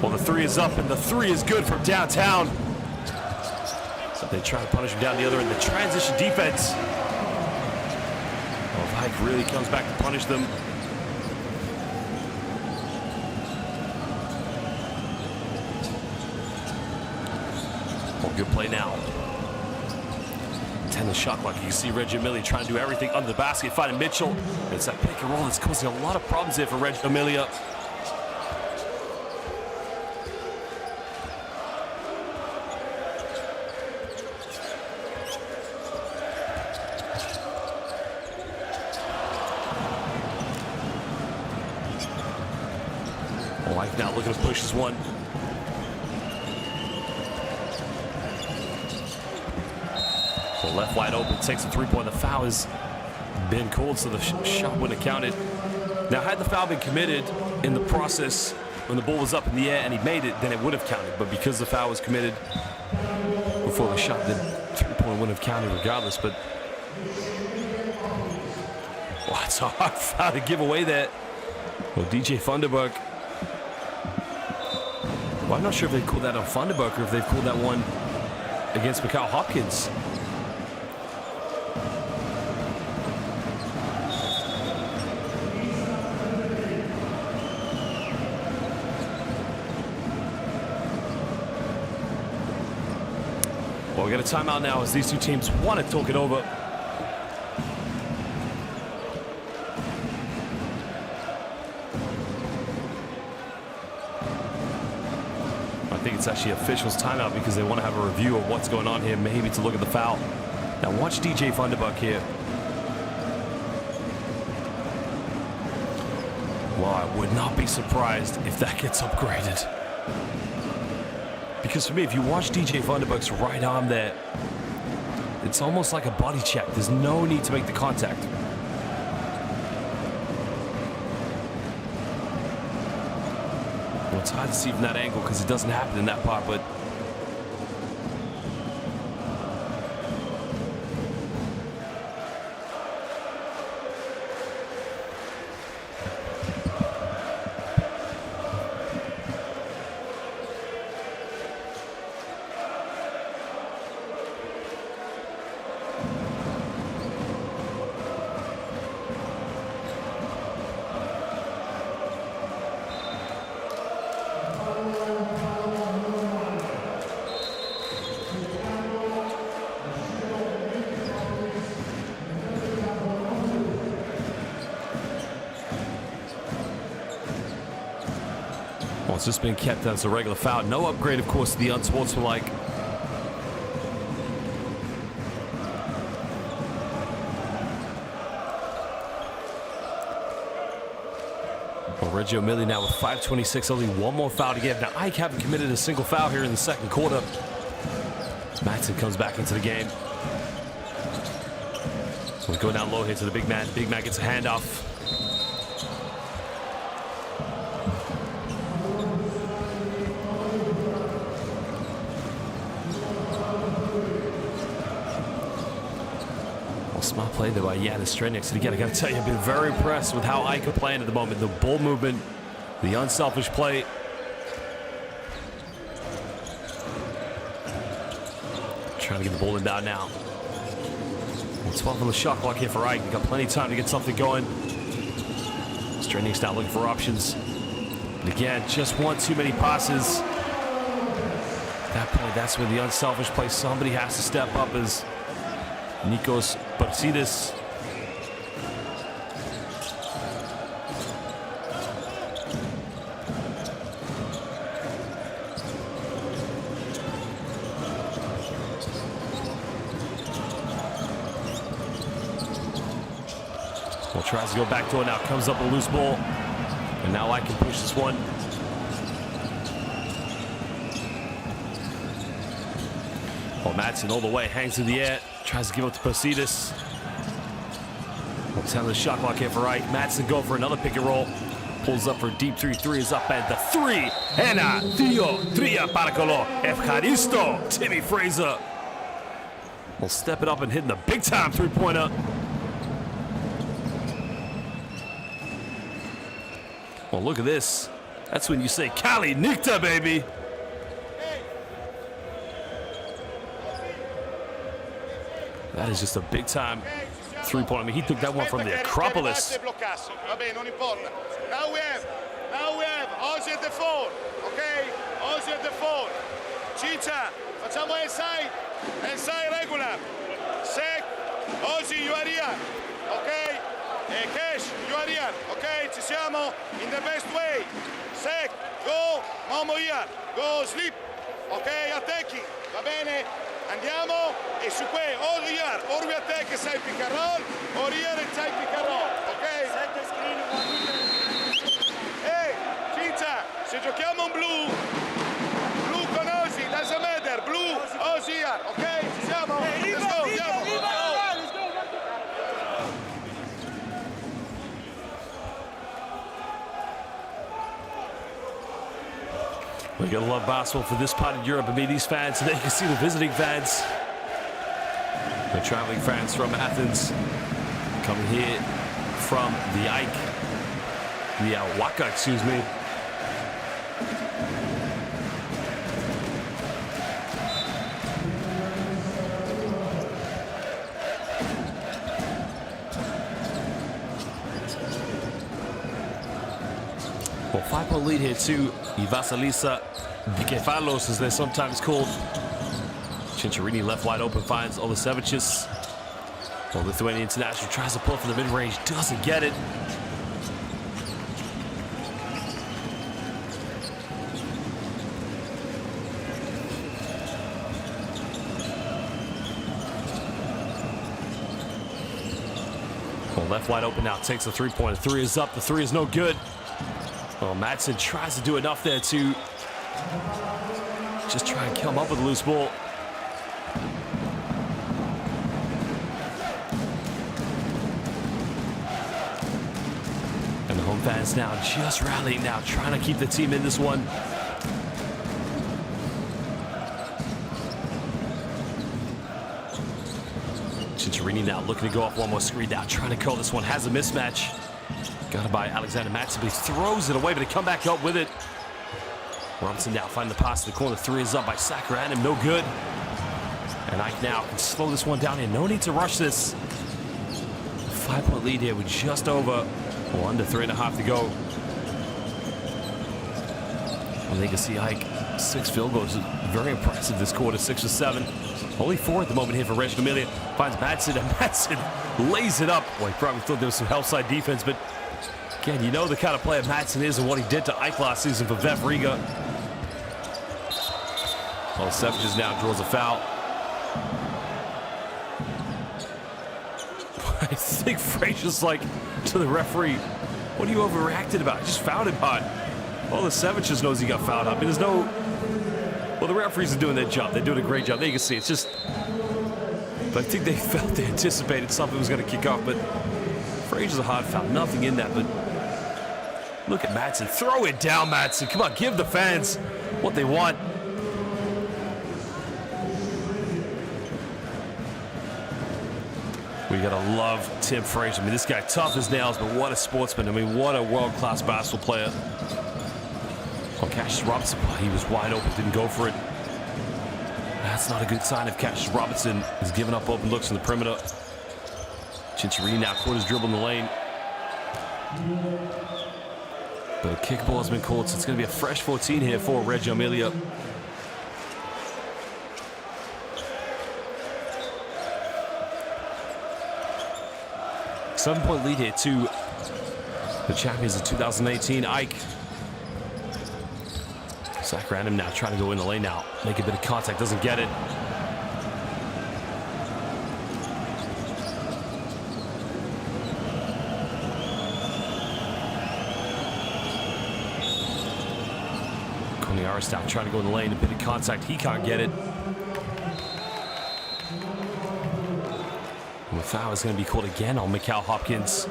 Well, the 3 is up, and the 3 is good from downtown. They try to punish him down the other end. The transition defense. Well, Ike really comes back to punish them. Well, good play now. 10 the shot clock. You can see Reggio Emilia trying to do everything under the basket, finding Mitchell. And it's that pick and roll that's causing a lot of problems here for Reggio Emilia. Ike now looking to push this one. The left wide open, takes a 3-point. The foul has been called, so the shot wouldn't have counted. Now, had the foul been committed in the process when the ball was up in the air and he made it, then it would have counted. But because the foul was committed before the shot, the 3-point wouldn't have counted regardless. But Well, it's a hard foul to give away there. Well, DJ Funderburg. Well, I'm not sure if they called that on Funderburg or if they've called that one against Mikal Hopkins. Well, we got a timeout now as these two teams want to talk it over. I think it's actually officials timeout because they want to have a review of what's going on here, maybe to look at the foul. Now watch DJ Funderburg here. Well, I would not be surprised if that gets upgraded. Because for me, if you watch DJ Funderburg's right arm there, it's almost like a body check. There's no need to make the contact. Well, it's hard to see from that angle because it doesn't happen in that part, but it's just been kept as a regular foul. No upgrade, of course, to the unsportsmanlike. Well, Reggio Emilia now with 5:26, only one more foul to give. Now, AEK haven't committed a single foul here in the second quarter. Matson comes back into the game. We go down low here to the big man. Big man gets a handoff. Smart play there by Janis Streniks. And again, I got to tell you, I've been very impressed with how AEK are playing at the moment. The ball movement, the unselfish play. Trying to get the ball inbound now. Well, 12 on the shot clock here for AEK. They've got plenty of time to get something going. Streniks now looking for options. And again, just one too many passes. At that point, that's where the unselfish play, somebody has to step up as Nikos Barsidis. Well, tries to go back to it now, comes up a loose ball. And now I can push this one. Well, Matson all the way, hangs in the air. Tries to give up to Barsidis. Well, 10 on the shot clock here for AEK. Matson go for another pick and roll. Pulls up for a deep three. Three is up at the three. Hena, Theo, Tria, Paracolo, Efkaristo, Timmy Fraser. Will step it up and hitting the big time three-pointer. Well, look at this. That's when you say Kali Nikta, baby. That is just a big-time three-point. I mean, he took that one from the Acropolis. Now we have Ozzy at the four, okay? Ozzy at the four. Ciccia, facciamo inside regular. Sec, Ozzy, you are here, okay? Cash, you are here, okay? Ci siamo in the best way. Sec, go, Momo here, go sleep, okay? Attacking, va bene? Andiamo e su qui or we attack e sai pick and roll, or here and sai pick and roll, ok? Ehi, Ciccia, se giochiamo un blu con Ozzy, doesn't matter, blu, Ozzy here, ok? Ci siamo? Let's go, andiamo! We're going to love basketball for this part of Europe. I mean, these fans, and then you can see the visiting fans. The traveling fans from Athens coming here from the Waka, excuse me. Well, 5-point lead here to Vasilisa Bikefalos, as they're sometimes called. Cincerini left wide open, finds Olasevicius. Well, Lithuanian international tries to pull from the mid-range, doesn't get it. Well, left wide open now, takes the three-pointer. Three is up, the three is no good. Well, Madsen tries to do enough there to just try and come up with a loose ball. And the home fans now just rallying now, trying to keep the team in this one. Cincerini now looking to go off one more screen now, trying to call this one, has a mismatch. Got it by Alexander Madsen, but he throws it away, but he come back up with it. Robinson now finding the pass to the corner. Three is up by Sacranim, no good. And Ike now can slow this one down here. No need to rush this. 5-point lead here with just over, well, under 3.5 to go. Well, you can see Ike, 6 field goals. Very impressive this quarter, 6 or 7. Only 4 at the moment here for Reggio Emilia. Finds Madsen, and Madsen lays it up. Well, he probably thought there was some help side defense, but again, you know the kind of player Madsen is and what he did to Ike last season for Vev Riga. Well, Savages now draws a foul. I think Frazier's like to the referee, what are you overreacted about? Just fouled him hard. Well, the Savages knows he got fouled up. I mean, there's no... Well, the referees are doing their job. They're doing a great job. There you can see it's just... But I think they felt, they anticipated something was going to kick off, but Frazier's a hard foul. Nothing in that, but look at Madsen. Throw it down, Madsen. Come on, give the fans what they want. We gotta love Tim Frazier. I mean, this guy, tough as nails, but what a sportsman. I mean, what a world-class basketball player. Oh, Cassius Robinson, he was wide open, didn't go for it. That's not a good sign if Cassius Robinson is giving up open looks in the perimeter. Cincerini now caught his dribble in the lane. But a kickball has been called, so it's going to be a fresh 14 here for Reggio Emilia. Seven-point lead here to the champions of 2018, Ike. Sacranim now trying to go in the lane now. Make a bit of contact, doesn't get it. Koniaris now trying to go in the lane, a bit of contact, he can't get it. And the foul is going to be called again on Mikal Hopkins.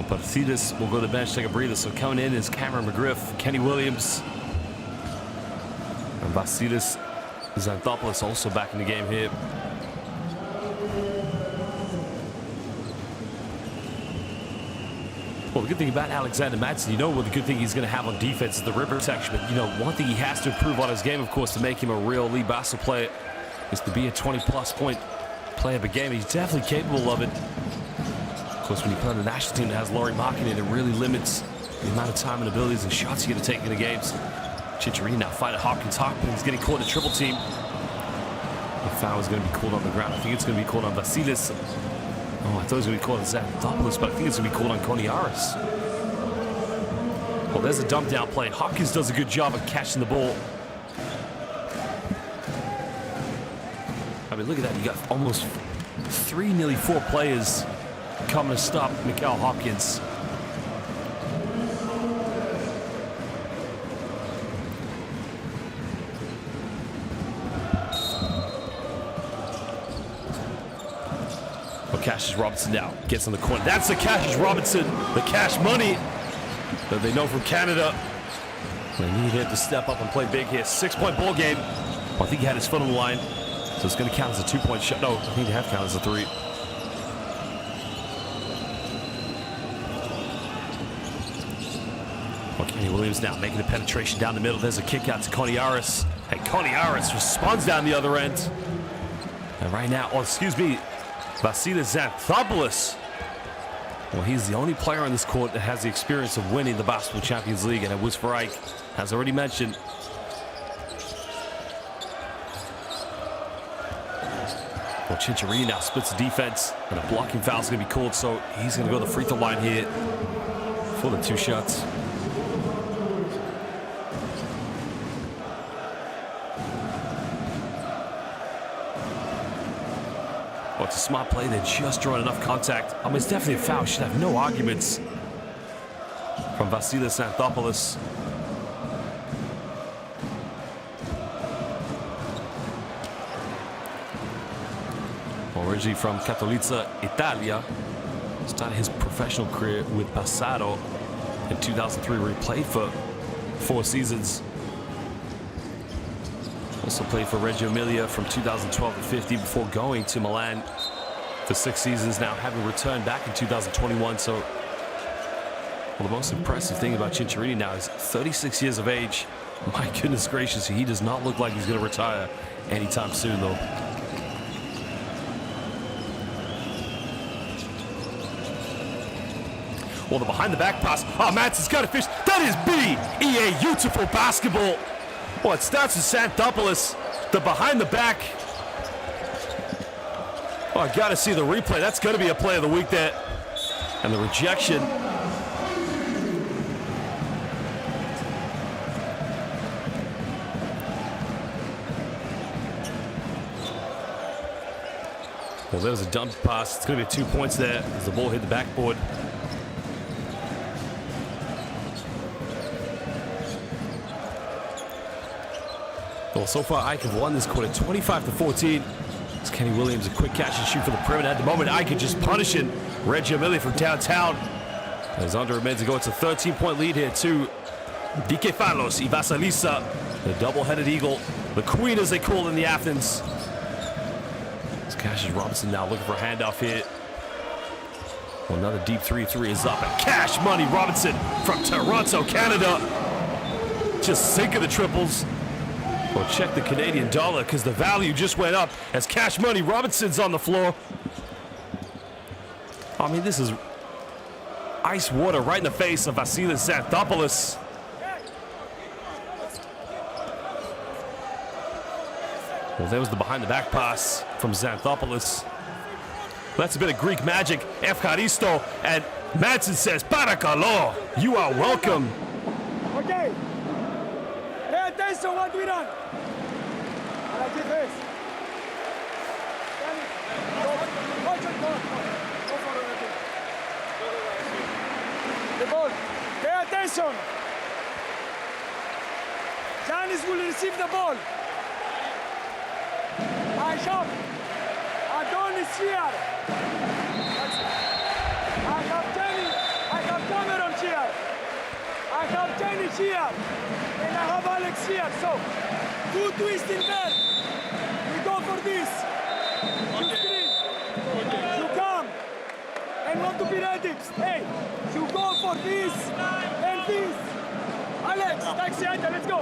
Barthidas will go to the bench, take a breather. So coming in is Cameron McGriff, Kenny Williams, and Vasilidis Xanthopoulos also back in the game here. Well, the good thing about Alexander Madsen, you know what the good thing he's going to have on defense is the rim protection. But, you know, one thing he has to improve on his game, of course, to make him a real elite basketball player is to be a 20-plus point player per game. He's definitely capable of it. Of course, when you play on the national team that has Laurie Markkinen, it really limits the amount of time and abilities and shots you get to take in the games. Cincerini now fighting Hopkins. Hopkins getting caught in a triple team. The foul is going to be called on the ground. I think it's going to be called on Vasilidis. Oh, I thought it was going to be called on Xanthopoulos, but I think it's going to be called on Koniaris. Well, there's a dump down play. Hopkins does a good job of catching the ball. I mean, look at that. You got almost 3, nearly 4 players coming to stop Mikal Hopkins. Cassius Robinson now gets in the corner. That's the Cassius Robinson, the cash money that they know from Canada. They need him to step up and play big here. 6-point ball game. Well, I think he had his foot on the line, so it's going to count as a 2-point shot. No, I think he had counted as a 3. Well, Kenny Williams now making a penetration down the middle. There's a kick out to Koniaris. And Koniaris responds down the other end. And right now, Vasilis Xanthopoulos. Well, he's the only player on this court that has the experience of winning the Basketball Champions League, and it was for AEK, as already mentioned. Well, Cincinnati now splits the defense, and a blocking foul is going to be called, so he's going to go to the free throw line here for the 2 shots. Well, it's a smart play. They're just drawing enough contact. I mean, it's definitely a foul. Should have no arguments from Vasilis Xanthopoulos. Originally from Cattolica, Italia, started his professional career with Passaro in 2003, where he played for 4 seasons. Also played for Reggio Emilia from 2012 to 15 before going to Milan for 6 seasons, now having returned back in 2021. So, well, the most impressive thing about Cincinnati now is 36 years of age. My goodness gracious, he does not look like he's going to retire anytime soon, though. Well, the behind-the-back pass. Oh, Matson's got a fish. That is BEA, beautiful basketball. Well, it starts with Xanthopoulos. The behind-the-back. Oh, I got to see the replay. That's going to be a play of the week there. And the rejection. Well, there's a dump pass. It's going to be 2 points there as the ball hit the backboard. Well, so far, AEK have won this quarter 25-14. It's Kenny Williams, a quick catch and shoot for the perimeter. At the moment, AEK just punishing Reggio Emilia from downtown. As under a minute to go, it's a 13-point lead here to Dikefalos, Ivasalisa, the double-headed eagle, the queen as they call in the Athens. It's Cassius Robinson now looking for a handoff here. Well, another deep 3-3 is up, and cash money Robinson from Toronto, Canada. Just sinking the triples. Well, check the Canadian dollar because the value just went up as cash money Robinson's on the floor. I mean, this is ice water right in the face of Vasilis Xanthopoulos. Well, there was the behind-the-back pass from Xanthopoulos. That's a bit of Greek magic. Efkaristo, and Madsen says, Parakalo, you are welcome. Okay. Pay attention what we done. Like this. The ball. Pay attention. Giannis will receive the ball. I jump. Adonis here. I have Jenny. I have Cameron here. I have Jenny here. And I have Alex here. So, 2 twists in there. We go for this. You screen. You come. And want to be ready. Hey, you go for this and this. Alex, taxi item, let's go.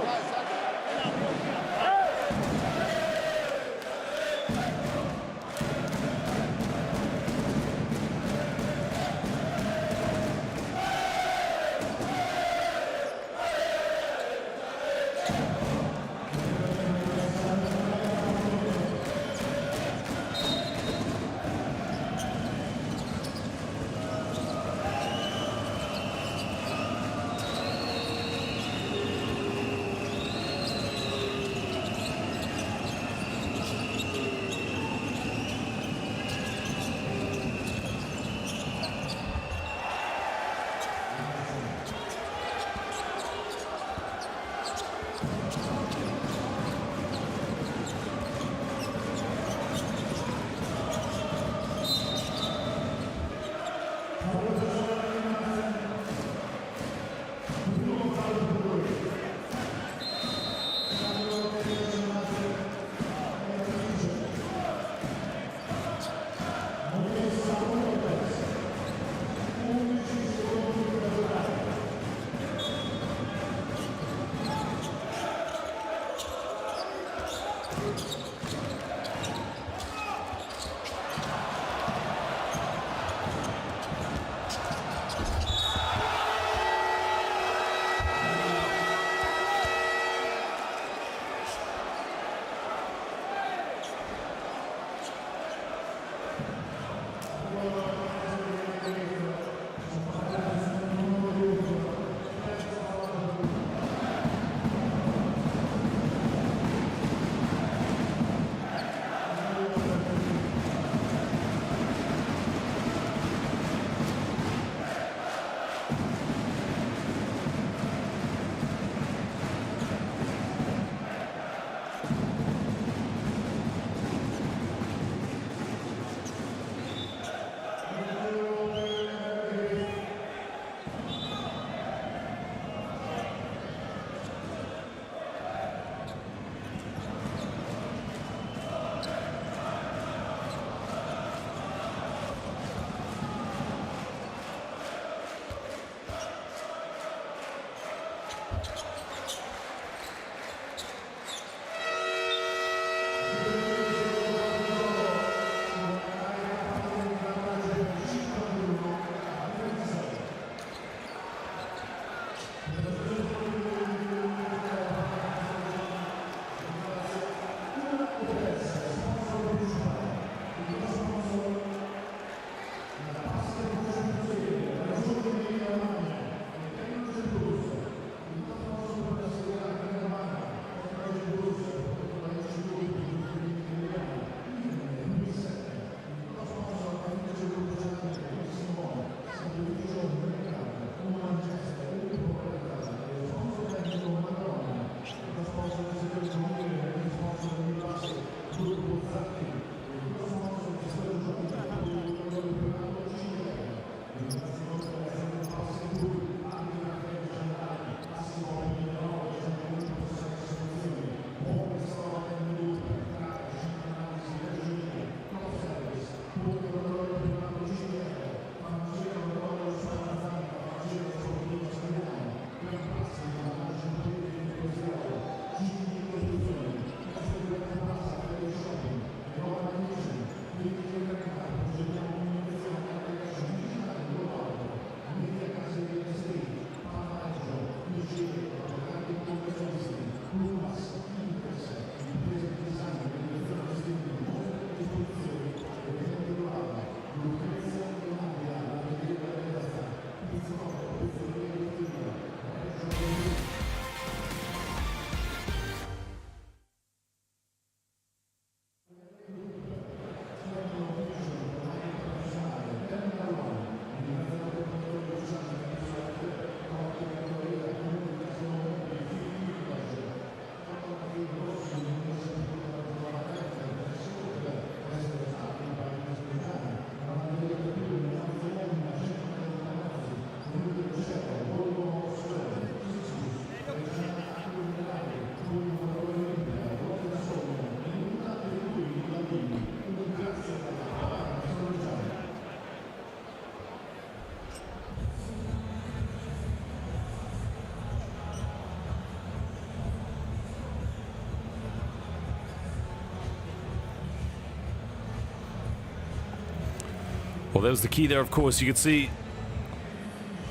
Well, that was the key there, of course, you could see.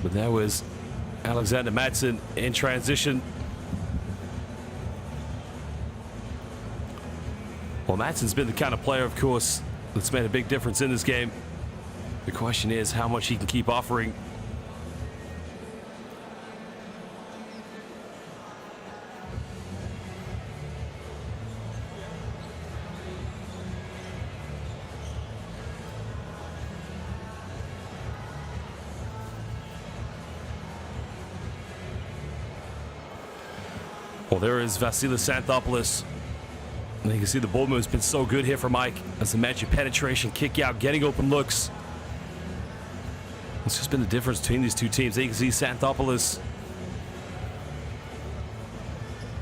But that was Alexander Madsen in transition. Well, Madsen's been the kind of player, of course, that's made a big difference in this game. The question is how much he can keep offering. Well, there is Vasilis Xanthopoulos. And you can see the ball move's been so good here for Mike. As I mentioned, penetration, kick out, getting open looks. It's just been the difference between these two teams. You can see Xanthopoulos.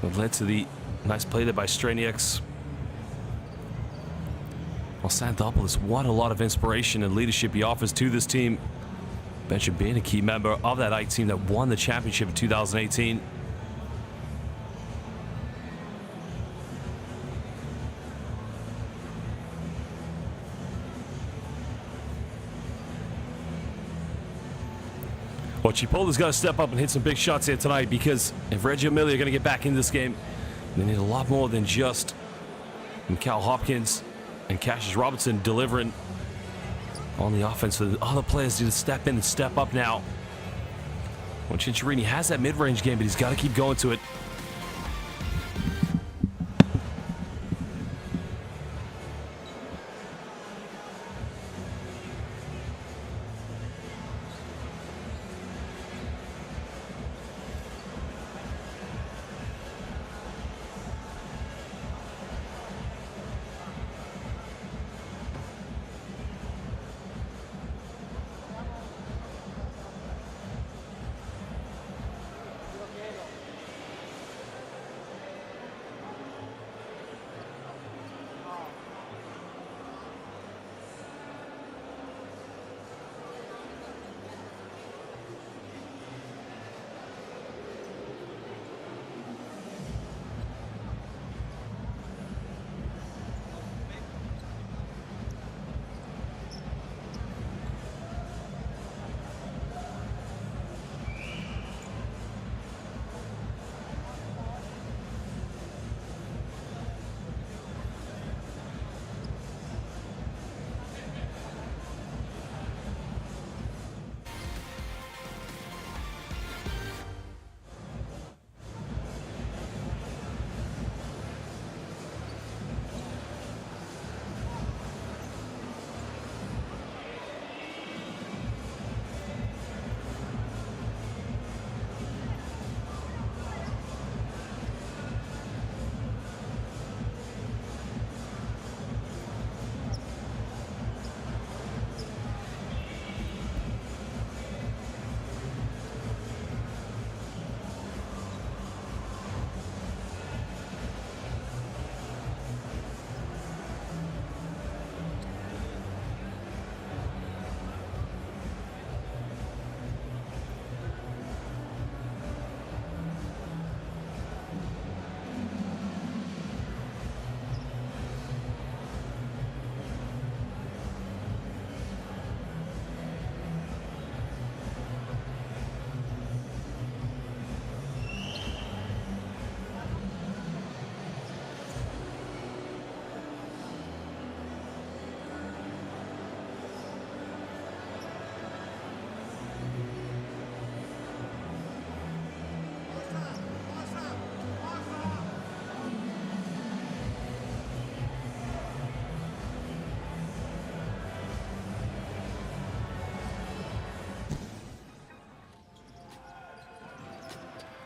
That led to the nice play there by Stranieks. Well, Xanthopoulos, what a lot of inspiration and leadership he offers to this team. Mentioned being a key member of that AEK team that won the championship in 2018. Well, Chipola's got to step up and hit some big shots here tonight, because if Reggio Emilia are going to get back in this game, they need a lot more than just Cal Hopkins and Cassius Robertson delivering on the offense. So the other players need to step in and step up now. Well, Cinciarini has that mid-range game, but he's got to keep going to it.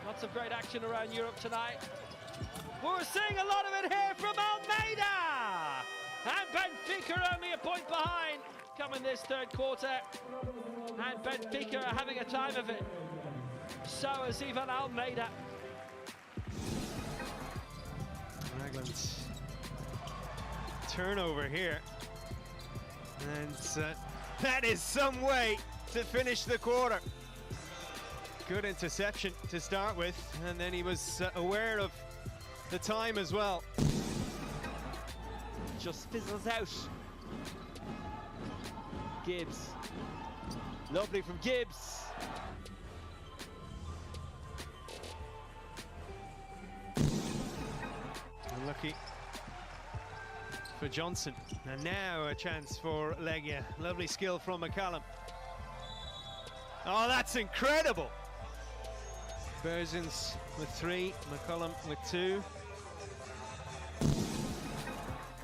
Lots of great action around Europe tonight. We're seeing a lot of it here from Almeida! And Benfica only a point behind coming this third quarter. And Benfica are having a time of it. So is even Almeida. Ragland's turnover here. And that is some way to finish the quarter. Good interception to start with, and then he was aware of the time as well. Just fizzles out. Gibbs. Lovely from Gibbs. Unlucky for Johnson. And now a chance for Legia. Lovely skill from McCallum. Oh, that's incredible! Berzins with 3, McCollum with 2.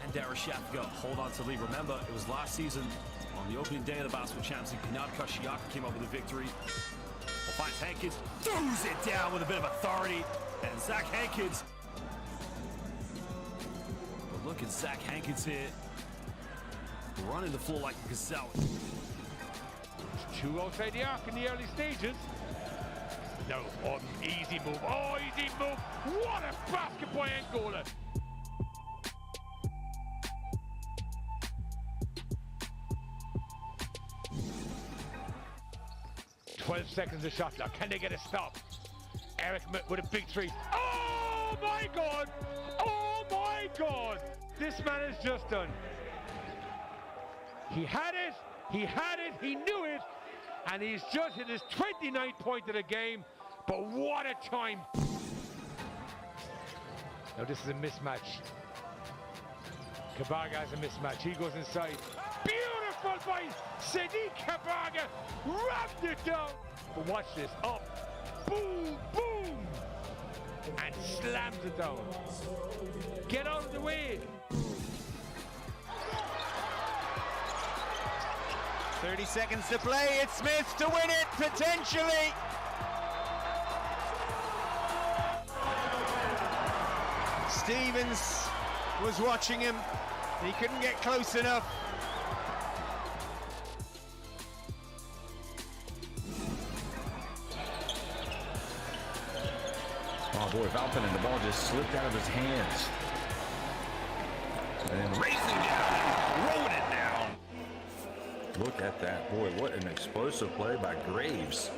And Darashafka hold on to the lead. Remember, it was last season on the opening day of the Basketball Champions League. Pinata Kashiaka came up with a victory. Well, finds Hankins, throws it down with a bit of authority. And Zach Hankins. But look at Zach Hankins here. Running the floor like a gazelle. 2 outside the arc in the early stages. No, easy move. Oh, easy move. What a basket by Angola. 12 seconds of shot clock. Can they get a stop? Eric with a big 3. Oh my God! Oh my God! This man is just done. He had it. He had it. He knew it. And he's just hit his 29th point of the game. But what a time. Now this is a mismatch. Kabaga has a mismatch. He goes inside. Beautiful wonderful by Sadiq Kabaga, rammed it down. But watch this, up, boom, boom, and slams it down. Get out of the way. 30 seconds to play, it's Smith to win it, potentially. Stevens was watching him, he couldn't get close enough. Oh boy, Valpin, and the ball just slipped out of his hands. And racing down, rolling it down. Look at that, boy, what an explosive play by Graves.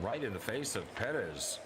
Right in the face of Perez.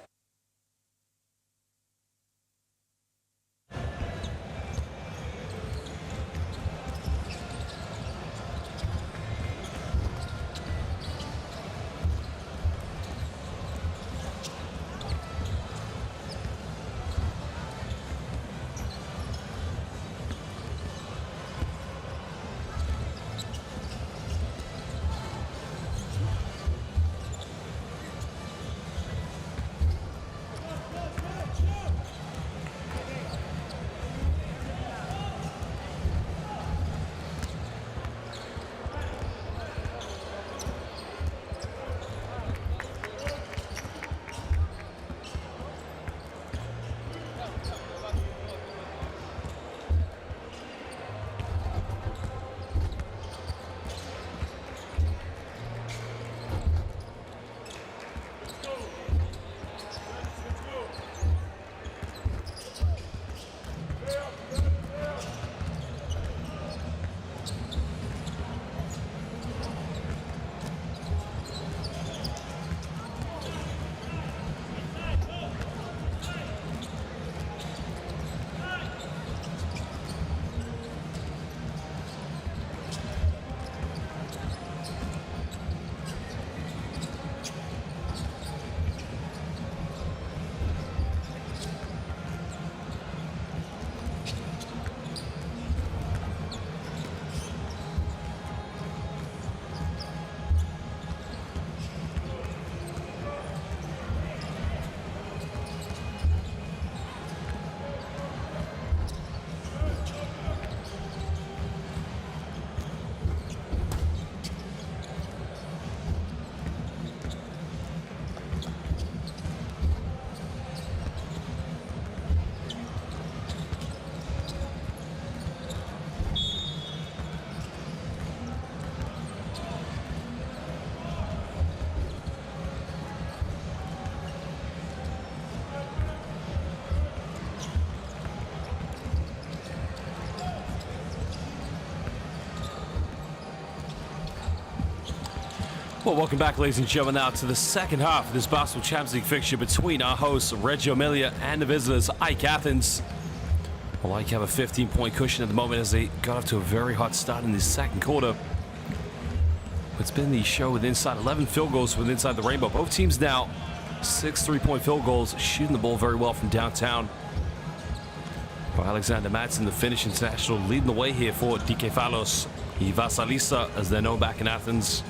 Well, welcome back, ladies and gentlemen, now to the second half of this Basketball Champions League fixture between our hosts, Reggio Emilia, and the visitors, AEK Athens. Well, AEK have a 15-point cushion at the moment as they got off to a very hot start in the second quarter. It's been the show with inside 11 field goals with inside the rainbow. Both teams now 6 3-point field goals, shooting the ball very well from downtown. Well, Alexander Madsen, the Finnish international, leading the way here for Dikefalos Vasalisa, as they're known back in Athens.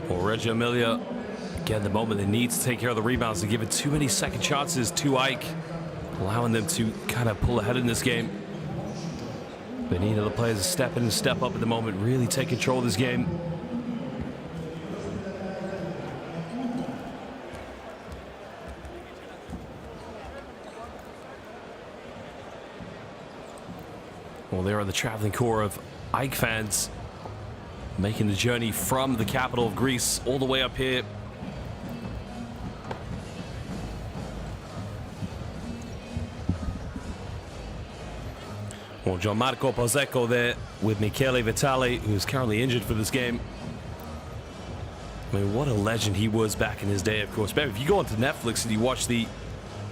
Well, Reggio Emilia, again, the moment they need to take care of the rebounds. They're giving too many second chances to AEK, allowing them to kind of pull ahead in this game. They need other players to step in and step up at the moment, really take control of this game. Well, there are the traveling core of AEK fans making the journey from the capital of Greece all the way up here. Well, Gianmarco Pozecco there with Michele Vitale, who's currently injured for this game. I mean, what a legend he was back in his day, of course. But if you go onto Netflix and you watch the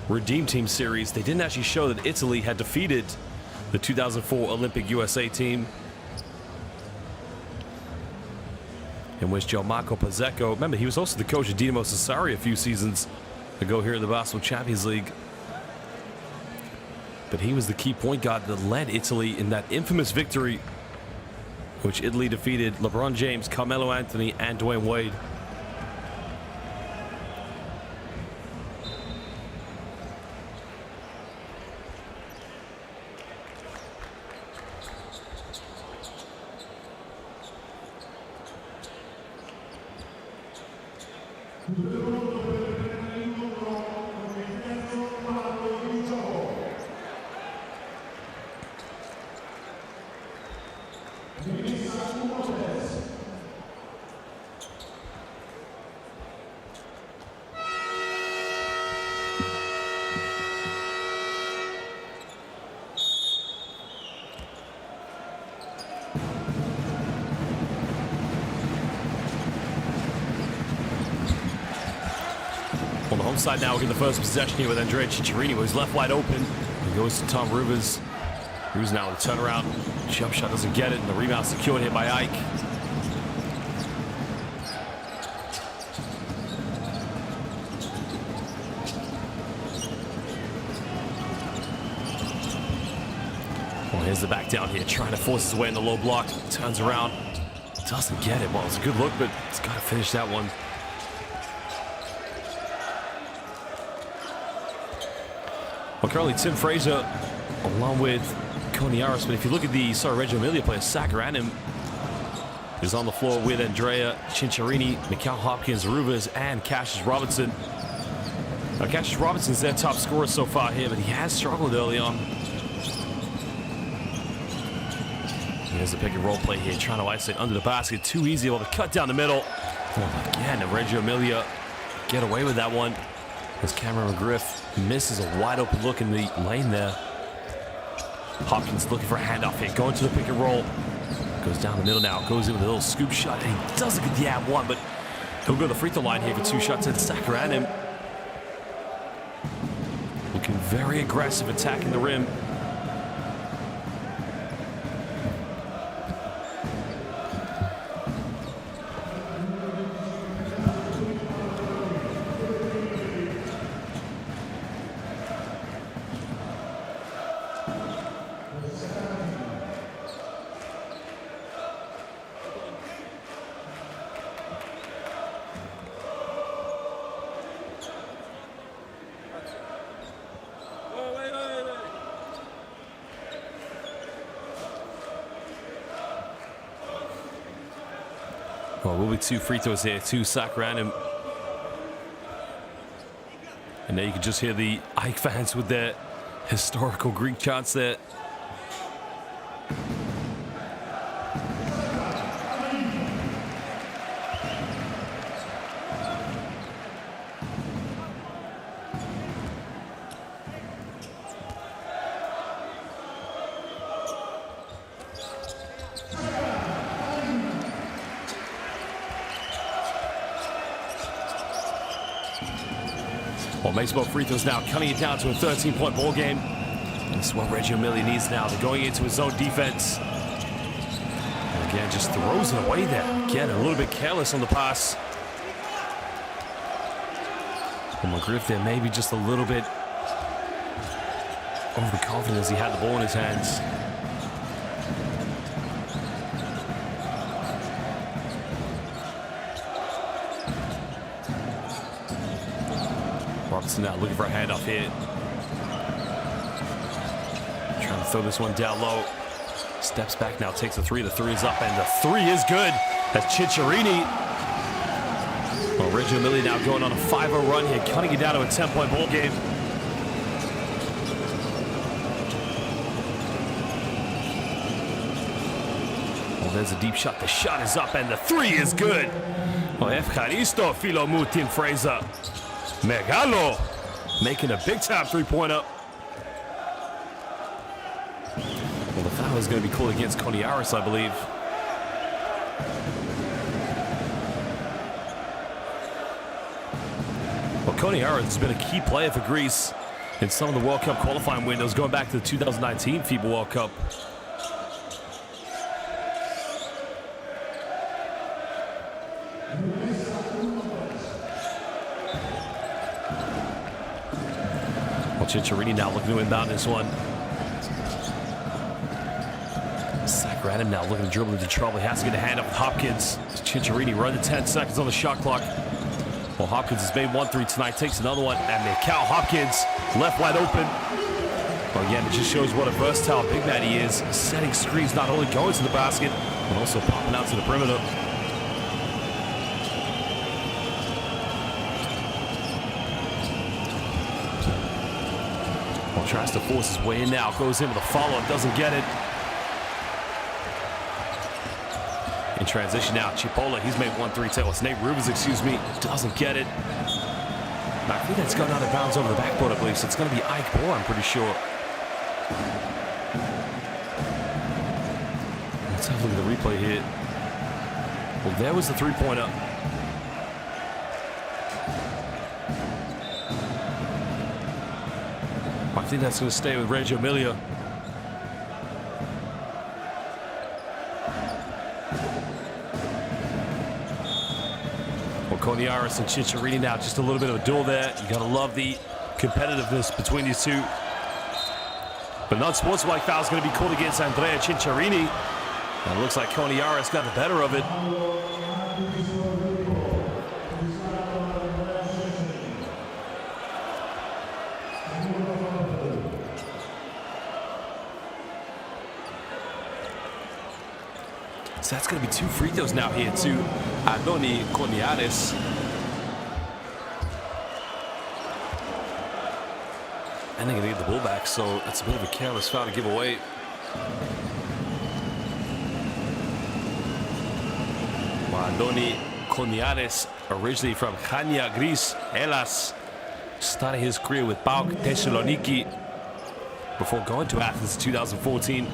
Redeem Team series, they didn't actually show that Italy had defeated the 2004 Olympic USA team, in which Gianmarco Pazzecco, remember, he was also the coach of Dinamo Sassari a few seasons ago here in the Basketball Champions League. But he was the key point guard that led Italy in that infamous victory, which Italy defeated LeBron James, Carmelo Anthony, and Dwayne Wade. On the home side now, we get the first possession here with Andrea Cicciarini, who's left wide open. He goes to Tom Rubers. Rubers now with a turnaround. Jump shot doesn't get it, and the rebound secured here by Ike. Well, here's the back down here, trying to force his way in the low block. Turns around, doesn't get it. Well, it's a good look, but he's got to finish that one. Well, currently Tim Fraser along with Coney Harris, but if you look at the Reggio Emilia player, Sacaranim is on the floor with Andrea Cicciarini, Mikal Hopkins, Rubers, and Cassius Robinson. Now, Cassius Robinson's their top scorer so far here, but he has struggled early on. Here's a pick and roll play here, trying to isolate under the basket. Too easy, able to cut down the middle. Oh, again, and Reggio Emilia get away with that one as Cameron McGriff misses a wide open look in the lane there. Hopkins looking for a handoff here, going to the pick and roll. Goes down the middle now, goes in with a little scoop shot, and he doesn't get the one, but he'll go to the free throw line here for 2 shots at Sacaranim. Looking very aggressive, attacking the rim. Well, will be 2 free throws here, 2 Sacaranim. And there you can just hear the Ike fans with their historical Greek chants there. Well, makes both free throws now, cutting it down to a 13-point ball game. This is what Reggio Emilia needs now. They're going into his zone defense. And again, just throws it away there. Again, a little bit careless on the pass. Well, McGriff there maybe just a little bit overconfident as he had the ball in his hands. Robinson now looking for a handoff here. Trying to throw this one down low. Steps back now, takes the 3. The 3 is up, and the 3 is good. That's Cicciarini. Well, Reggio Emilia now going on a 5-0 run here, cutting it down to a 10-point ball game. Well, there's a deep shot. The shot is up, and the 3 is good. Well, Efkaristo Philo Tim Fraser. Megalo making a big-time 3-pointer. Well, the foul is going to be called against Coney Harris, I believe. Well, Koniara has been a key player for Greece in some of the World Cup qualifying windows going back to the 2019 FIBA World Cup. Well, Cicciarini now looking to inbound this one. Sacramento now looking to dribble into trouble. He has to get a hand up with Hopkins. Cicciarini running 10 seconds on the shot clock. Well, Hopkins has made 1-3 tonight, takes another one, and Mikal Hopkins left wide open. Well, again, it just shows what a versatile big man he is, setting screens, not only going to the basket, but also popping out to the perimeter. Well, tries to force his way in now, goes in with a follow-up, doesn't get it. In transition now, Chipola, he's made 1-3 tails. Nate Rubens, excuse me, doesn't get it. I think that's gone out of bounds over the backboard, I believe, so it's going to be Ike ball, I'm pretty sure. Let's have a look at the replay here. Well, there was the three-pointer. I think that's going to stay with Reggio Emilia. Koniaris and Cicciarini now, just a little bit of a duel there. You gotta love the competitiveness between these two. But non-sportsmanlike foul is going to be called against Andrea Cicciarini. And it looks like Koniaris got the better of it. So that's going to be 2 free throws now here to Adoni Koniaris. And they're going to get the ball back, so it's a bit of a careless foul to give away. Adoni Koniaris, originally from Chania, Greece, Hellas, started his career with PAOK Thessaloniki before going to Athens in 2014.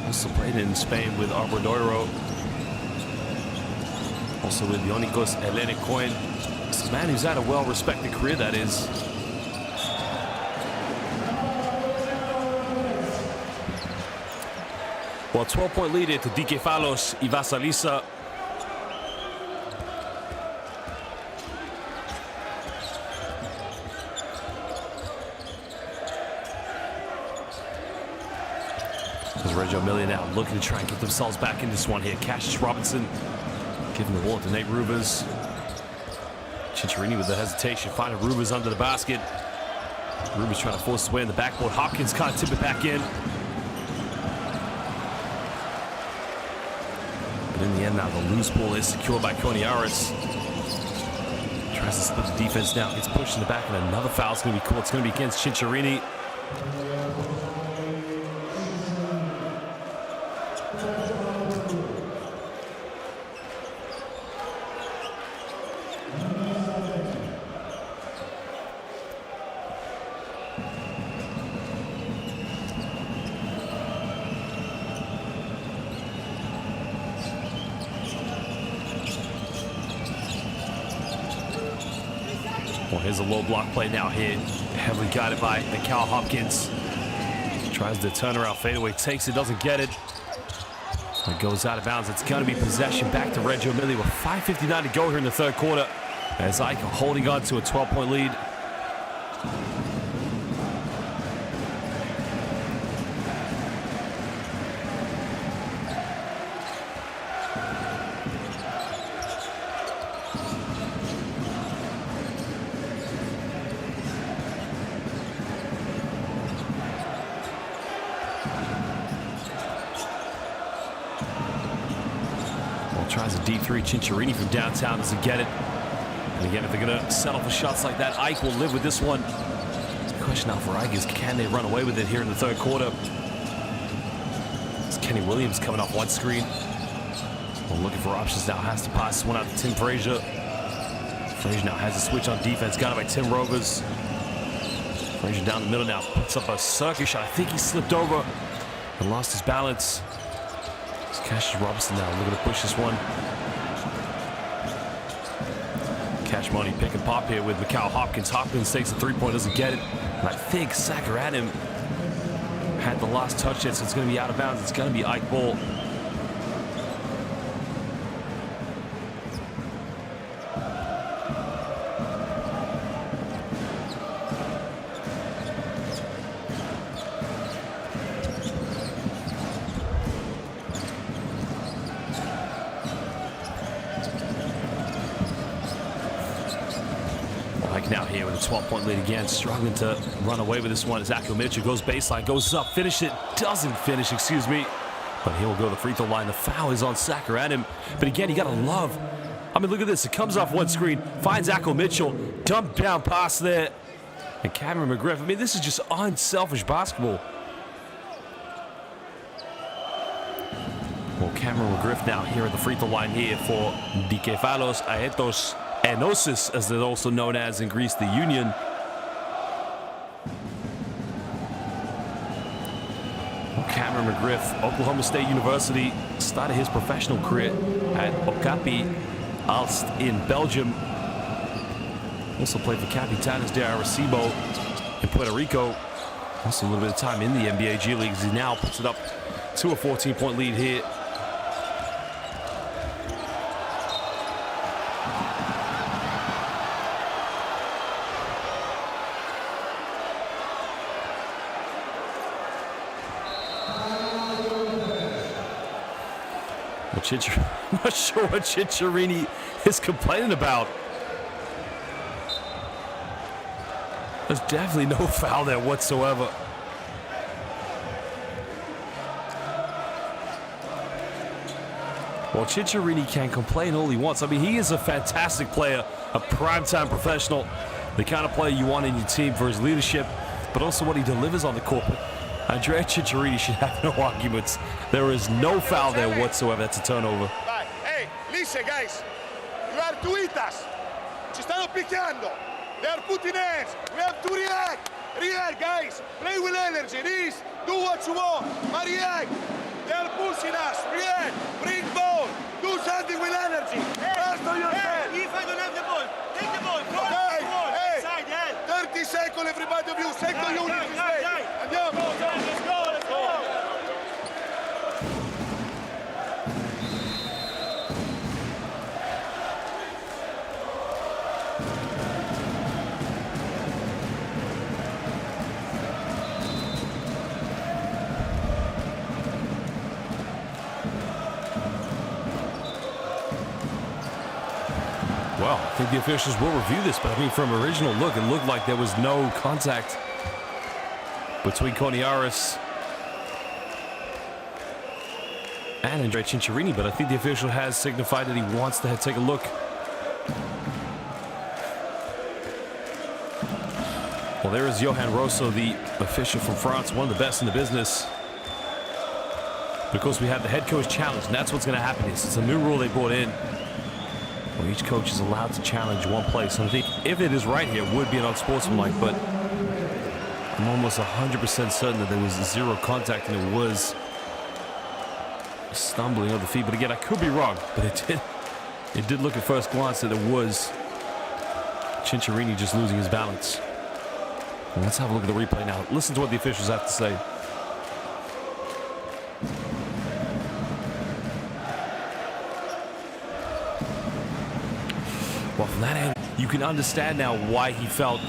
Also played in Spain with Obradoiro. Also with Ionikos Ellenikoin. This is a man who's had a well-respected career, that is. Well, 12-point lead to Dikefalos Ivasalisa. Reggio Emilia now looking to try and get themselves back in this one here. Cassius Robinson giving the ball to Nate Rubens. Cicciarini with the hesitation, finding Rubens under the basket. Rubens trying to force his way in the backboard. Hopkins can't tip it back in. But in the end now, the loose ball is secured by Koniaris. Tries to split the defense now, gets pushed in the back, and another foul is going to be called. It's going to be against Cicciarini. Well, here's a low block play now here. Heavily guided by Mikal Hopkins. Tries to turn around fadeaway, takes it, doesn't get it. It goes out of bounds. It's going to be possession back to Reggio Emilia with 5:59 to go here in the third quarter. As AEK holding on to a 12-point lead. Tries a deep three. Cicciarini from downtown doesn't get it. And again, if they're going to settle for shots like that, AEK will live with this one. The question now for AEK is, can they run away with it here in the third quarter? It's Kenny Williams coming off one screen. Well, looking for options now. Has to pass one out to Tim Frazier. Frazier now has a switch on defense. Got it by Tim Rovers. Frazier down the middle now. Puts up a circuit shot. I think he slipped over and lost his balance. Cassius Robinson now looking to push this one. Cash money pick and pop here with Mikal Hopkins. Hopkins takes a three-point, doesn't get it. And I think Sakaradim had the last touch yet, so it's going to be out of bounds. It's going to be Ike ball. Now here with a 12-point lead again, struggling to run away with this one as Akil Mitchell goes baseline, goes up, finish it, doesn't finish, excuse me. But he will go to the free throw line. The foul is on Sakaradim. But again, you got to love. I mean, look at this. It comes off one screen, finds Akil Mitchell, dump down pass there. And Cameron McGriff. I mean, this is just unselfish basketball. Well, Cameron McGriff now here at the free throw line here for Dikefalos Aetos Enosis, as they're also known as in Greece, the Union. Well, Cameron McGriff, Oklahoma State University, started his professional career at Okapi Alst in Belgium. Also played for Capitanes de Arecibo in Puerto Rico. Also a little bit of time in the NBA G League as he now puts it up to a 14-point lead here. I'm not sure what Cicciarini is complaining about. There's definitely no foul there whatsoever. Well, Cicciarini can complain all he wants. I mean, he is a fantastic player, a primetime professional, the kind of player you want in your team for his leadership, but also what he delivers on the court. Andrea Cicciarini should have no arguments. There is no foul there whatsoever. That's a turnover. Hey, listen, guys. You are to eat us. Ci stanno picchiando. They are putting hands. We have to react. React, guys. Play with energy. This, do what you want. But react. They are pushing us. React. Bring ball. Do something with energy. Trust on yourself. If I don't have the ball, take the ball. Throw Okay. the ball. Hey. Inside, help. 30 seconds, everybody of you. Second unit is ready. Andiamo. Let's go. Well, I think the officials will review this, but I mean, from original look, it looked like there was no contact between Koniaris and Andrea Cicciarini, but I think the official has signified that he wants to take a look. Well, there is Johan Rosso, the official from France, one of the best in the business. Because we have the head coach challenge, and that's what's going to happen. It's a new rule they brought in, where each coach is allowed to challenge one play. So I think if it is right here, it would be an unsportsmanlike, but I'm almost 100% certain that there was zero contact and it was stumbling of the feet. But again, I could be wrong, but it did look at first glance that it was Cicciarini just losing his balance. And let's have a look at the replay now. Listen to what the officials have to say. Well, from that end, you can understand now why he felt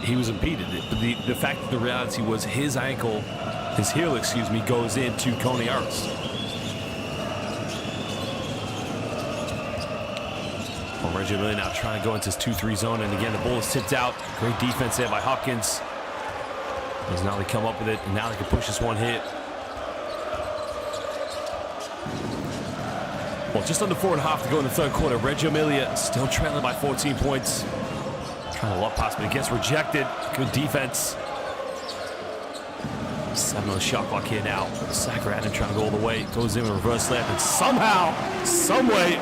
he was impeded. But the fact that the reality was his ankle, his heel, excuse me, goes into Koniaris. Well, Reggio Emilia now trying to go into his 2-3 zone, and again, the ball is tipped out. Great defense there by Hopkins. As now they come up with it, and now they can push this one here. Well, just under 4.5 to go in the third quarter. Reggio Emilia still trailing by 14 points. Trying to lob pass, but it gets rejected. Good defense. 7 on the shot clock here now. Sakaradim trying to go all the way. Goes in with a reverse layup, and somehow, some way,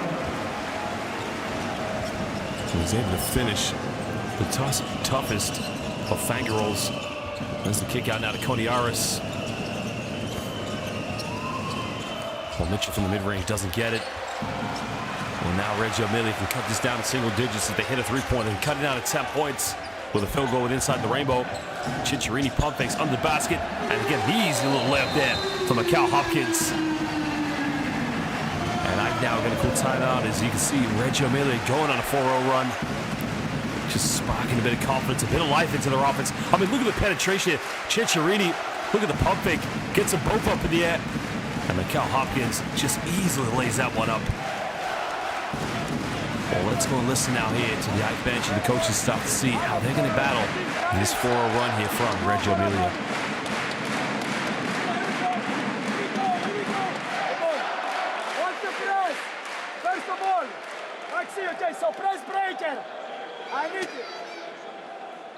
he was able to finish the toughest of Fangerals. There's the kick out now to Koniaris. Well, Mitchell from the mid-range doesn't get it. Well, now Reggio Emilia can cut this down to single digits if they hit a three-pointer and cut it down to 10 points with a field goal with inside the rainbow. Cicciarini pump fakes under the basket. And again, easy little layup there from Mikel Hopkins. And I'm now going to call timeout. As you can see, Reggio Emilia going on a 4-0 run. Just sparking a bit of confidence, a bit of life into their offense. I mean, look at the penetration. Cicciarini, look at the pump fake. Gets them both up in the air. And Mikel Hopkins just easily lays that one up. Well, let's go and listen now here to the AEK bench and the coaching staff to see how they're going to battle this 4-0 run here from Reggio Emilia. What's the press? First of all, Maxi, okay, so press breaker. I need it.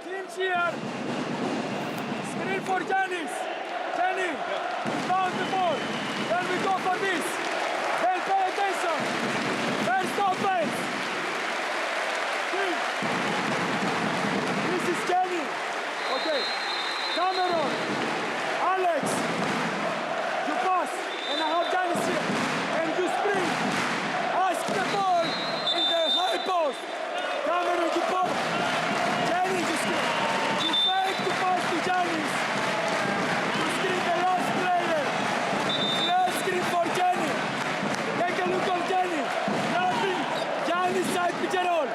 Clean here. Screen for Janis. Jenny, down the ball. Then we go for this. Then pay attention. First offense. This is Jenny. Okay. Cameron. Alex. You pass. And I have Janis here. And you sprint. Ask the ball in the high post. Cameron, you pass. Jenny, you screen. You fake to pass to Janis. You screen the last player. Last screen for Jenny. Take a look on Jenny. Nothing. Janis side pick and roll.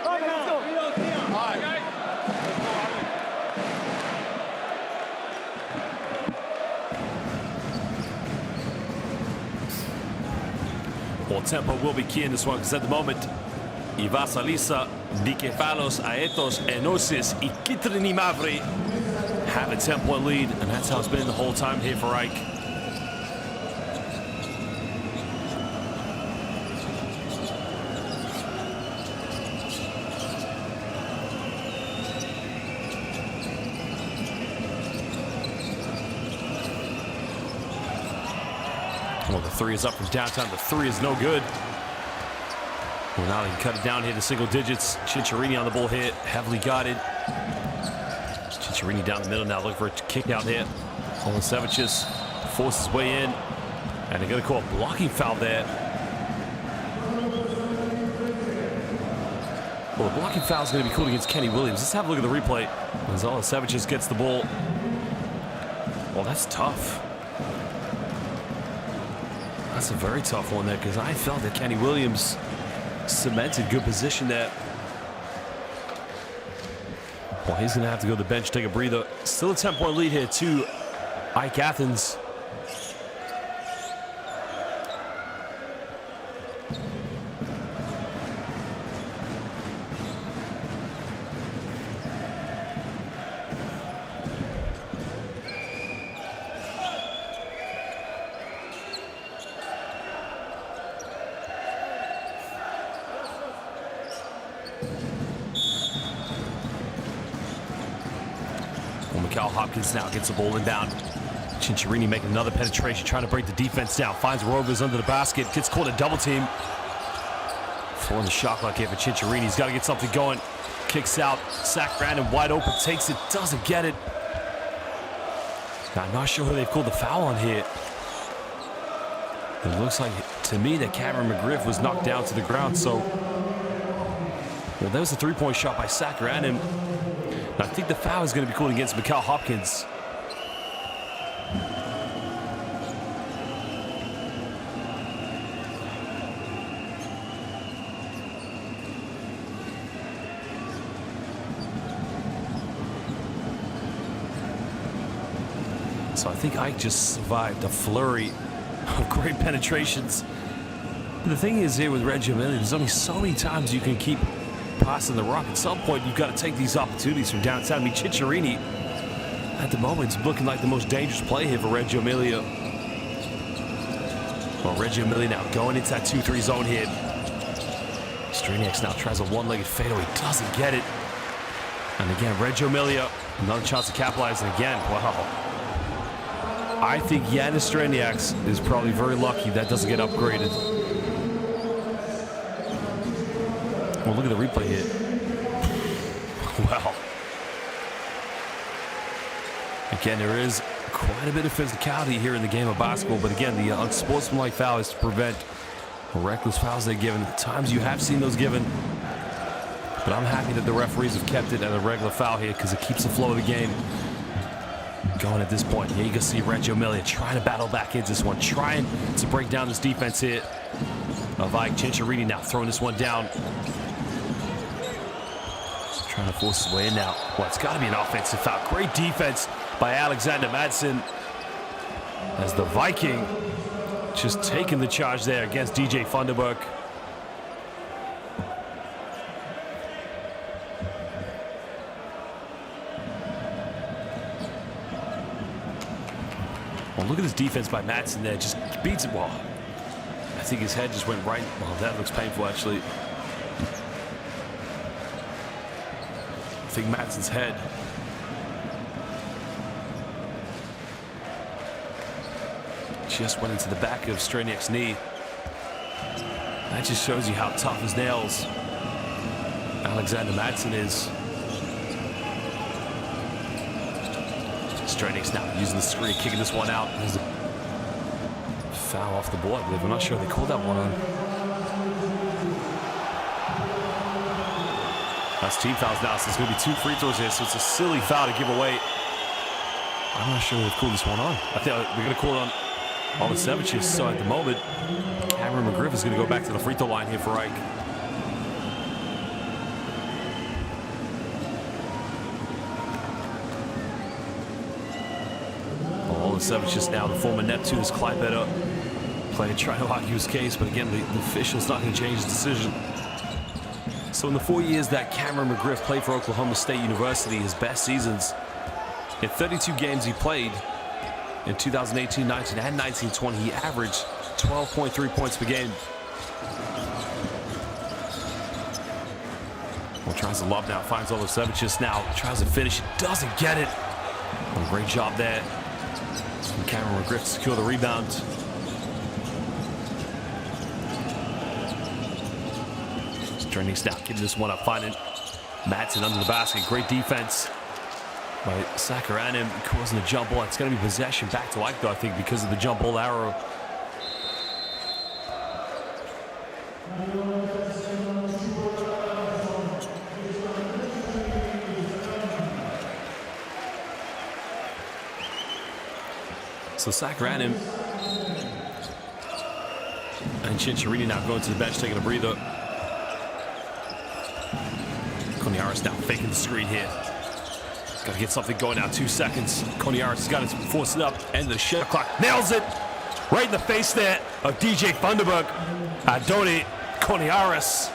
Okay, let's go. Well, tempo will be key in this one because at the moment, Ivasalisa, Dikefalos, Aetos, Enosis, Ikitrini Mavri have a 10-point lead, and that's how it's been the whole time here for AEK. Well, the three is up from downtown. The three is no good. Well, now they can cut it down here to single digits. Cicciarini on the ball here, heavily guarded. Cicciarini down the middle now, looking for a kick out here. Olasevic forces his way in, and they're going to call a blocking foul there. Well, the blocking foul is going to be called against Kenny Williams. Let's have a look at the replay. As Olasevic gets the ball. Well, that's tough. That's a very tough one there because I felt that Kenny Williams cemented good position there. Well, he's going to have to go to the bench, take a breather. Still a 10-point lead here to AEK Athens. Mikel Hopkins now gets the ball inbound. Cicciarini making another penetration, trying to break the defense down. Finds Rovers under the basket, gets caught a double team. Throwing the shot clock here for Cicciarini. He's got to get something going. Kicks out, Zach Brandon wide open, takes it, doesn't get it. Now, I'm not sure who they've called the foul on here. It looks like, to me, that Cameron McGriff was knocked down to the ground, so... Well, that was a three-point shot by Zach Brandon. I think the foul is going to be called against Mikel Hopkins. So I think AEK just survived a flurry of great penetrations. But the thing is here with Reggio Emilia, there's only so many times you can keep passing the rock. At some point, you've got to take these opportunities from downtown. I mean, Cicciarini, at the moment, is looking like the most dangerous play here for Reggio Emilia. Well, Reggio Emilia now going into that 2-3 zone here. Striniaks now tries a one-legged fadeaway. He doesn't get it. And again, Reggio Emilia, another chance to capitalize. And again, wow. I think Yanis Striniaks is probably very lucky that doesn't get upgraded. Well, look at the replay here. Wow. Again, there is quite a bit of physicality here in the game of basketball, but again, the unsportsmanlike foul is to prevent Reckless fouls they're given. Times you have seen those given. But I'm happy that the referees have kept it at a regular foul here because it keeps the flow of the game going at this point. Here you can see Reggio Emilia trying to battle back into this one, trying to break down this defense here of Ike Cinciarini now throwing this one down. Just trying to force his way in now. Well, it's got to be an offensive foul. Great defense by Alexander Madsen as the Viking just taking the charge there against DJ Funderburg. Well, look at this defense by Madsen there. Just beats it. Well, I think his head just went right. Well, that looks painful, actually. I think Madsen's head. Just went into the back of Straniak's knee. That just shows you how tough as nails Alexander Madsen is. Straniak's now using the screen, kicking this one out. There's a foul off the ball, I believe. I'm not sure they called that one on. That's team fouls now, so it's going to be 2 free throws here, so it's a silly foul to give away. I'm not sure they've called this one on. I think they're going to call it on Olasevic. So at the moment, Cameron McGriff is going to go back to the free throw line here for Ike. Olasevic now, the former Neptune's Clyde player, trying to argue his case, but again, the official's not going to change his decision. So in the 4 years that Cameron McGriff played for Oklahoma State University, his best seasons, in 32 games he played, in 2018-19 and 19-20, he averaged 12.3 points per game. Well, tries to lob now, finds Olasevic now, tries to finish, doesn't get it. Well, great job there from Cameron McGriff to secure the rebound. Straniak's now getting this one up, finding Madsen under the basket. Great defense by Sakaranim, causing a jump ball. It's going to be possession back to Ike, though, I think, because of the jump ball arrow. So Sakaranim and Cinciarini now going to the bench, taking a breather. Koniaris now faking the screen here. Got to get something going now. 2 seconds. Koniaris has got to force it up. End of the shot clock. Nails it. Right in the face there of DJ Funderburg. Adoni Koniaris.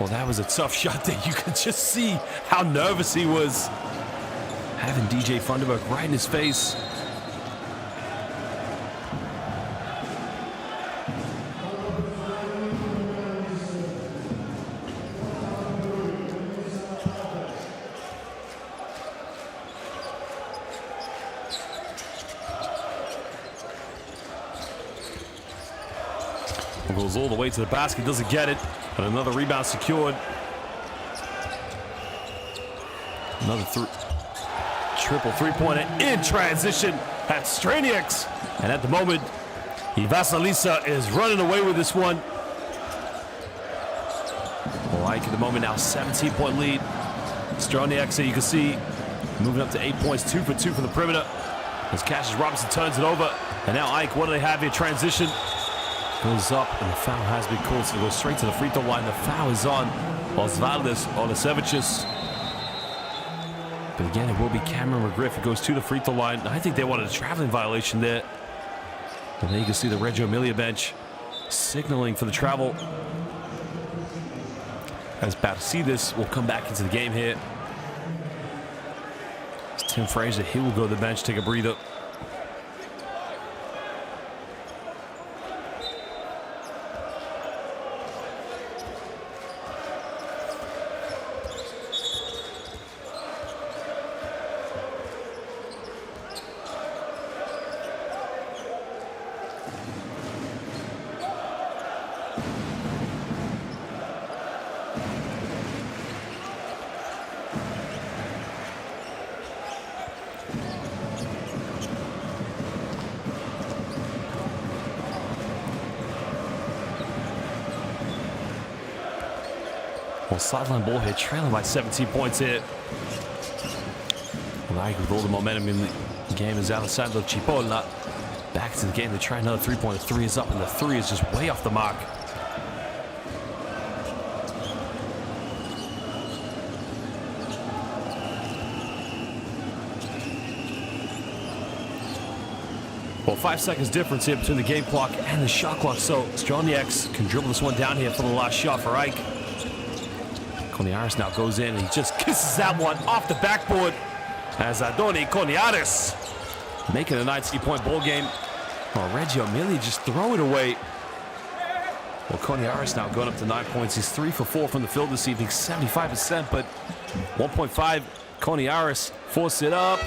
Well, that was a tough shot there. You could just see how nervous he was. Having DJ Funderburg right in his face. Goes all the way to the basket, doesn't get it, and another rebound secured. Another triple three-pointer in transition at Straniak's, and at the moment, Ivasalisa is running away with this one. Well, Ike at the moment now 17-point lead. Straniak, so you can see, moving up to 8 points, 2 for 2 from the perimeter. As Cassius Robinson turns it over, and now Ike, what do they have here? Transition. Goes up, and the foul has been called, so it goes straight to the free throw line. The foul is on Osvaldas Olasevic. But again, it will be Cameron McGriff who goes to the free throw line. I think they wanted a traveling violation there. And then you can see the Reggio Emilia bench signaling for the travel. As Batsidas will come back into the game here. It's Tim Frazier, he will go to the bench, take a breather. Well, sideline ball here, trailing by 17 points here. Like with all the momentum in the game is Alessandro Cipolla. Back to the game to try another three-pointer. Three is up, and the three is just way off the mark. Well, 5 seconds difference here between the game clock and the shot clock. So Strelnieks can dribble this one down here for the last shot for Ike. Koniaris now goes in and he just kisses that one off the backboard as Adoni Koniaris making a 90-point ball game. Oh, Reggio Emilia just throw it away. Well, Koniaris now going up to 9 points. He's 3 for 4 from the field this evening, 75%, but 1.5. Koniaris forced it up.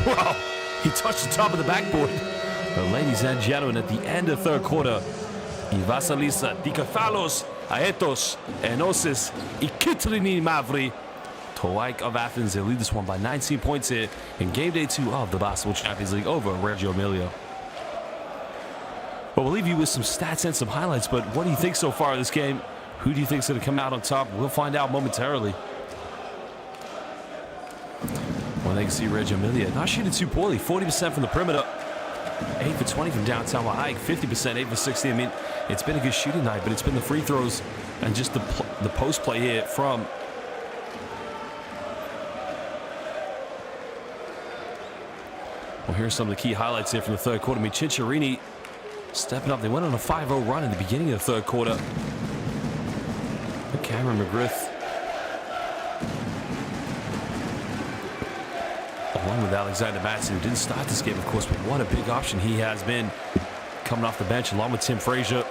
Wow, he touched the top of the backboard. But ladies and gentlemen, at the end of third quarter, Ivasalisa, Dikephalos, Aetos, Enosis, Ikitrini Mavri, Toaik of Athens, they lead this one by 19 points here in game day 2 of the Basketball Champions League over Reggio Emilia. Well, we'll leave you with some stats and some highlights, but what do you think so far of this game? Who do you think is going to come out on top? We'll find out momentarily. Well, they can see Reggio Emilia not shooting too poorly, 40% from the perimeter. 8 for 20 from downtown, while Ike 50%, 8 for 60. I mean, it's been a good shooting night, but it's been the free throws and just the post play here from well, here's some of the key highlights here from the third quarter. I mean, Cinciarini stepping up. They went on a 5-0 run in the beginning of the third quarter. Cameron McGriff along with Alexander Matson, who didn't start this game, of course, but what a big option he has been coming off the bench, along with Tim Frazier.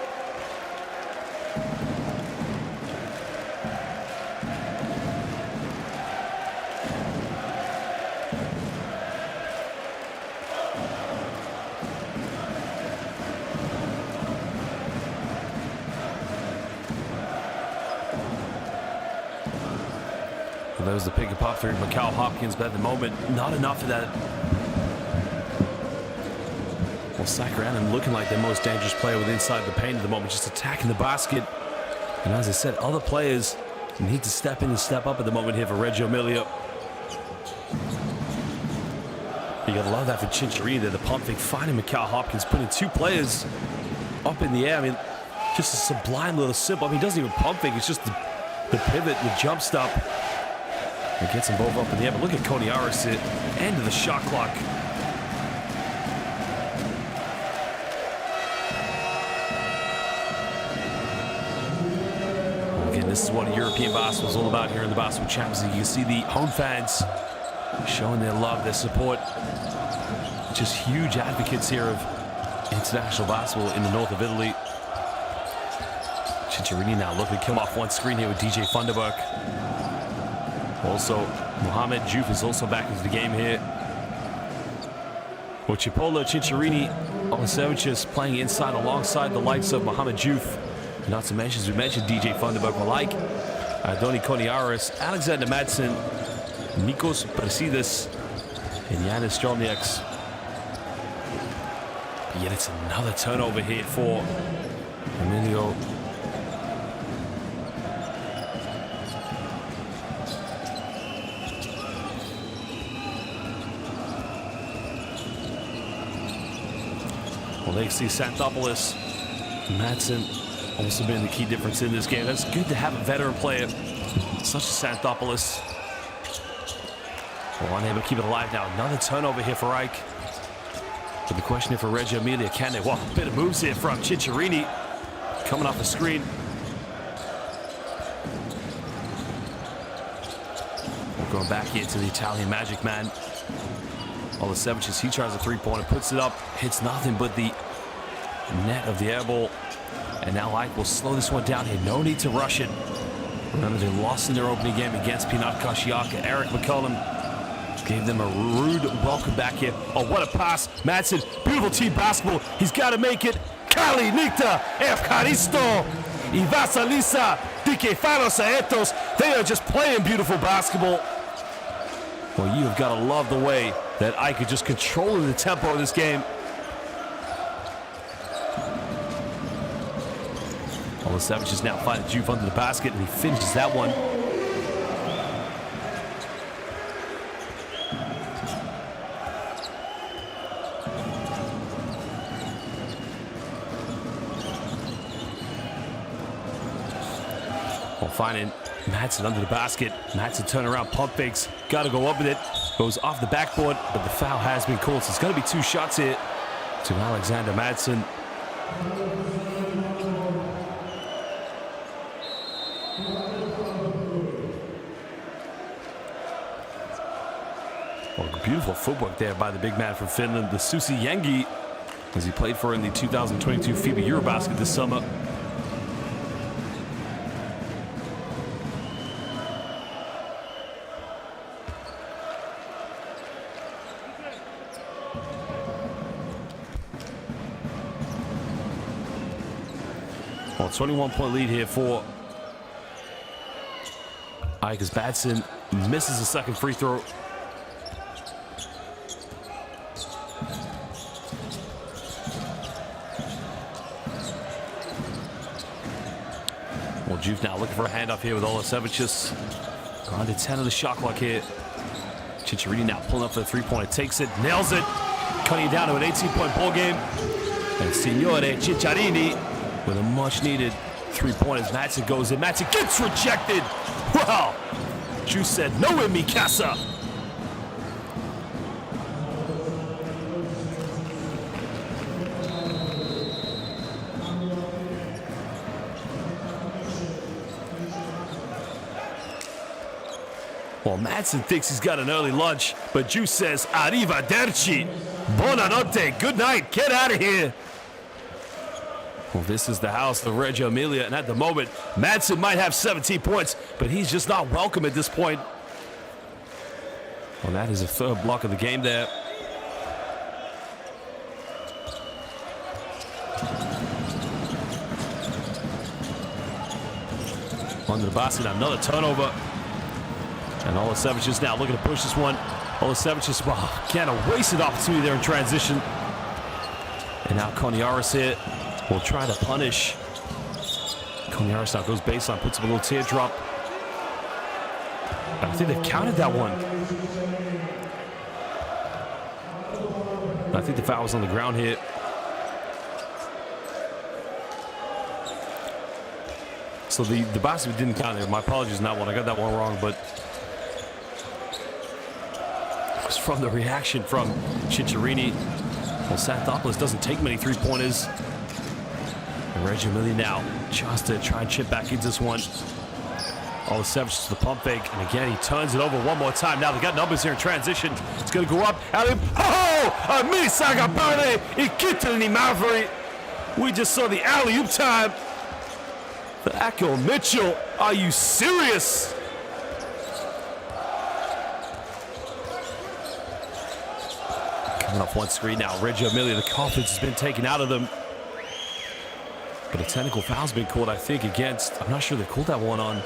That was the pick and pop through Macau Hopkins, but at the moment, not enough of that. Well, Sacramento looking like the most dangerous player with inside the paint at the moment, just attacking the basket. And as I said, other players need to step in and step up at the moment here for Reggio Emilia. You gotta love that for Cinciarini there, the pump fake, finding Macau Hopkins, putting 2 players up in the air. I mean, just a sublime little simple. I mean, he doesn't even pump fake, it's just the pivot, the jump stop. It gets them both up in the air, but look at Koniaris at end of the shot clock. Again, this is what European basketball is all about here in the Basketball Champions League. You can see the home fans showing their love, their support. Just huge advocates here of international basketball in the north of Italy. Cinciarini now looking to come off one screen here with DJ Funderburk. Also, Mohamed Diouf is also back into the game here. Well, Cipolla, Cinciarini, Olasevic playing inside alongside the likes of Mohamed Diouf. Not to mention, as we mentioned, DJ Funderburk, Malike, Adoni Koniaris, Alexander Madsen, Nikos Brasidas, and Yanis Strelnieks. Yet it's another turnover here for Emilio. Well, they see Santhopoulos, Madsen also been the key difference in this game. That's good to have a veteran player such as Santhopoulos. Well, unable to keep it alive now. Another turnover here for Ike. But the question here for Reggio Emilia, can they? Well, a bit of moves here from Cinciarini coming off the screen. We're going back here to the Italian Magic Man. Olasevic, he tries a three-pointer, puts it up, hits nothing but the net of the air ball. And now Ike will slow this one down here. No need to rush it. Remember, they lost in their opening game against Pinat Kashiaka. Eric McCollum gave them a rude welcome back here. Oh, what a pass. Madsen, beautiful team basketball. He's got to make it. Kali Nikta, Evkaristo, Ivasalisa, Dikephalos, Aetos. They are just playing beautiful basketball. Well, you have got to love the way that Ike is just controlling the tempo of this game. Olasevic is now finding Juve under the basket, and he finishes that one. finding Madsen under the basket. Madsen turn around, pump fakes. Got to go up with it. Goes off the backboard, but the foul has been called. So it's going to be 2 shots here to Alexander Madsen. Well, beautiful footwork there by the big man from Finland, the Susi Yengi, as he played for in the 2022 FIBA Eurobasket this summer. Well, 21-point lead here for AEK as Madsen misses the second free throw. Well, Juve now looking for a handoff here with Olasevicius. On to 10 of the shot clock here. Cicciarini now pulling up for the three-pointer, takes it, nails it, cutting it down to an 18-point ball game. And Signore Cicciarini with a much-needed three-pointer. Madsen goes in. Madsen gets rejected. Wow. Juve said, no in mi casa. Well, Madsen thinks he's got an early lunch, but Juve says, arrivederci. Buonanotte. Good night. Get out of here. Well, this is the house of Reggio Emilia, and at the moment, Madsen might have 17 points, but he's just not welcome at this point. Well, that is a third block of the game there. Under the basket, another turnover. And Olasevicius now looking to push this one. Olasevicius, well, kind of wasted opportunity there in transition. And now Koniaris here will try to punish. Koniaris now goes baseline, puts up a little teardrop. I think they've counted that one. I think the foul was on the ground here. So the basket didn't count there. My apologies on that one. I got that one wrong, but it was from the reaction from Cicciarini. Well, Santhopoulos doesn't take many three-pointers. And Reggio Emilia now just to try and chip back into this one. Olasevicius to the pump fake, and again he turns it over one more time. Now they got numbers here in transition. It's going to go up. Oh! A mini saga pare e kittlini Maveri. We just saw the alley-oop time. The Echo Mitchell. Are you serious? Coming off one screen now. Reggio Emilia, the confidence has been taken out of them. But a technical foul's been called, I think, against. I'm not sure they called that one on.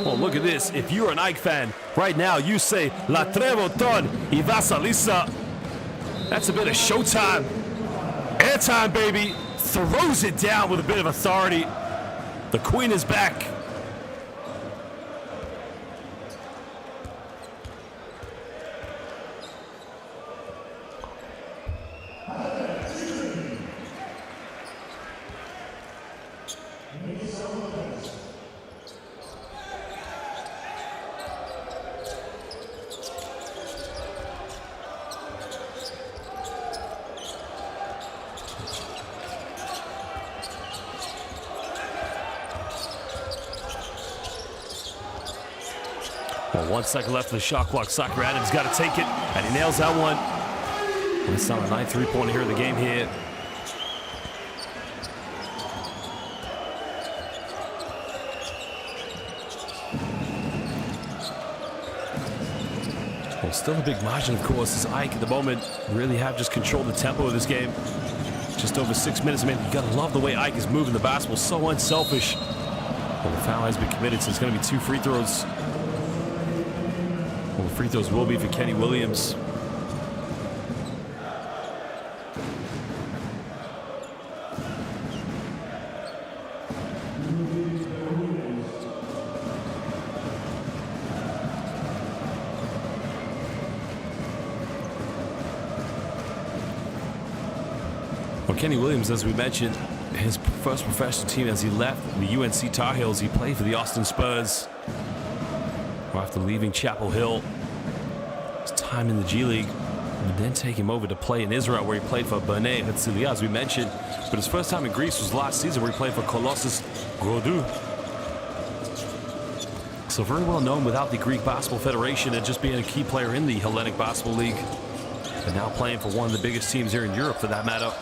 Well, look at this. If you're an AEK fan right now, you say La Trevoton y Vasalisa. That's a bit of showtime. Airtime, baby. Throws it down with a bit of authority. The queen is back. Well, 1 second left of the shot clock. Sakura Adams got to take it, and he nails that one. It's on a 9 3-pointer here in the game here. Well, still a big margin, of course, as AEK at the moment really have just controlled the tempo of this game. Just over 6 minutes. Man, you gotta love the way AEK is moving the basketball. So unselfish. Well, the foul has been committed, so it's going to be 2 free throws. Well, the free throws will be for Kenny Williams. Well, Kenny Williams, as we mentioned, his first professional team as he left the UNC Tar Heels, he played for the Austin Spurs. After leaving Chapel Hill, his time in the G League, and then take him over to play in Israel, where he played for Bnei Herzliya, as we mentioned. But his first time in Greece was last season, where he played for Kolossos Grodou. So very well known without the Greek Basketball Federation and just being a key player in the Hellenic Basketball League. And now playing for one of the biggest teams here in Europe, for that matter.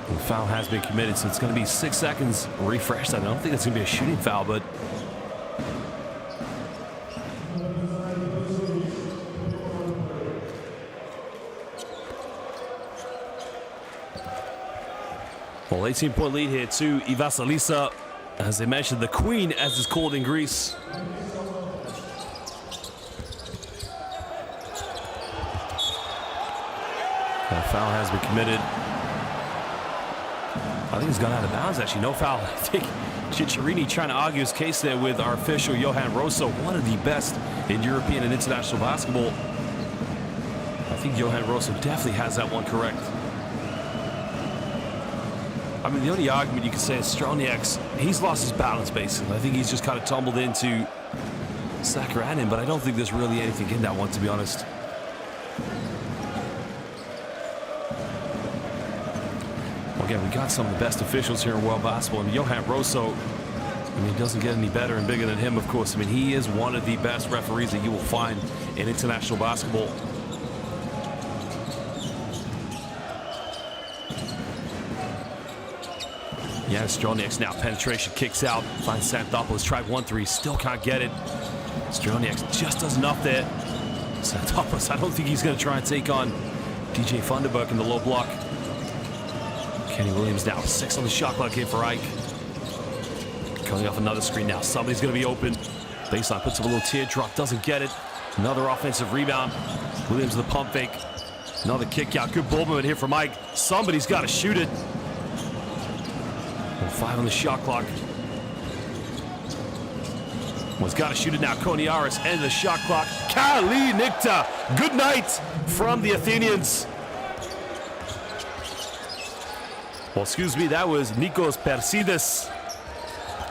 The foul has been committed, so it's going to be 6 seconds refreshed. I don't think it's going to be a shooting foul, but well, 18-point lead here to Ivasalisa. As they mentioned, the Queen, as it's called in Greece. That foul has been committed. I think he's gone out of bounds, actually. No foul. I think Cicciarini trying to argue his case there with our official, Johan Rosso, one of the best in European and international basketball. I think Johan Rosso definitely has that one correct. I mean, the only argument you could say is Strelniak's, he's lost his balance, basically. I think he's just kind of tumbled into Sakaranin, but I don't think there's really anything in that one, to be honest. Again, we got some of the best officials here in world basketball. And Johan Rosso, I mean, he doesn't get any better and bigger than him, of course. I mean, he is one of the best referees that you will find in international basketball. Yeah, Strelniak's now penetration, kicks out, finds Xanthopoulos, tried 1-3, still can't get it. Strelniak just does enough there. Xanthopoulos, I don't think he's going to try and take on DJ Funderburk in the low block. Kenny Williams now 6 on the shot clock here for Ike. Coming off another screen now. Somebody's going to be open. Baseline puts up a little teardrop, doesn't get it. Another offensive rebound. Williams with the pump fake. Another kick out. Good ball movement here from Ike. Somebody's got to shoot it. And 5 on the shot clock. One's got to shoot it now. Koniaris, end of the shot clock. Kali Nikta. Good night from the Athenians. Well, excuse me, that was Nikos Persidis.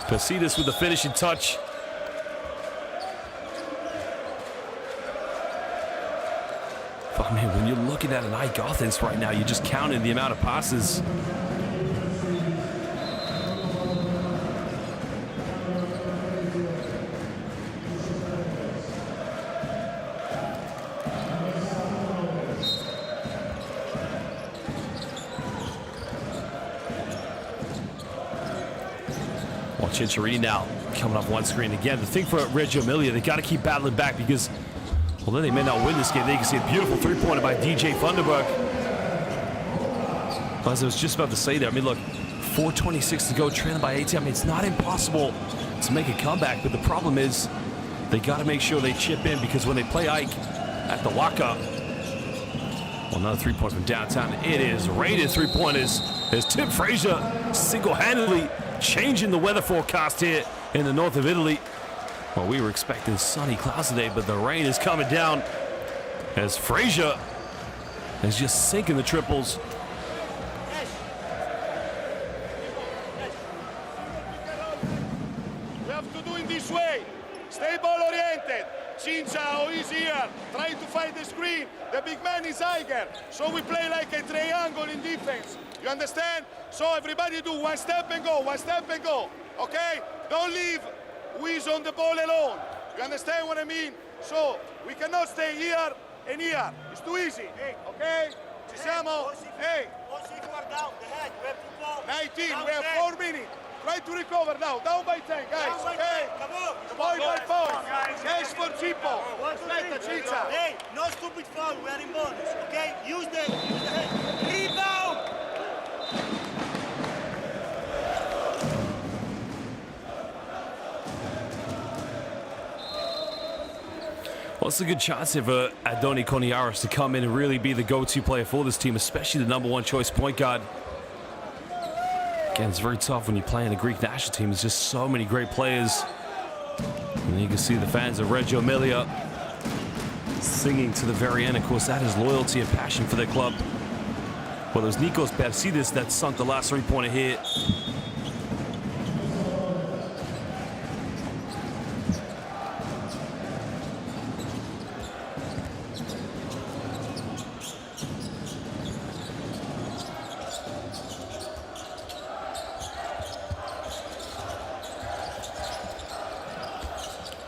Persidis with the finishing touch. I mean, when you're looking at an Ike offense right now, you're just counting the amount of passes. Cicciarini now coming off one screen again. The thing for Reggio Emilia, they got to keep battling back because although they may not win this game, they can see a beautiful three-pointer by DJ Funderburk. As I was just about to say there, I mean, look, 4:26 to go, trailing by 18. I mean, it's not impossible to make a comeback, but the problem is they got to make sure they chip in because when they play Ike at the Waka, well, another three-pointer from downtown. It is rated three-pointers as Tim Frazier single-handedly changing the weather forecast here in the north of Italy. Well, we were expecting sunny clouds today, but the rain is coming down as Frazier is just sinking the triples. We have to do it this way. Stay ball oriented. Cincha is here, trying to fight the screen. The big man is Iger. So we play like a triangle in defense. You understand? So everybody do one step and go, one step and go. Okay? Don't leave Wiz on the ball alone. You understand what I mean? So we cannot stay here and here. It's too easy. Hey, okay? Ci siamo? Hey. 19, we have 4 minutes. Try to recover now. Down by 10, guys. Okay? Point by point. Guys for Cippo. Aspetta, Ciccia. Hey, no stupid foul. We are in bonus. Okay? Use the head. Rebound. Well, it's a good chance for Adoni Koniaris to come in and really be the go-to player for this team, especially the #1 choice point guard. Again, it's very tough when you play in a Greek national team. There's just so many great players. And you can see the fans of Reggio Emilia singing to the very end. Of course, that is loyalty and passion for their club. Well, it was Nikos Persidis that sunk the last three-pointer hit.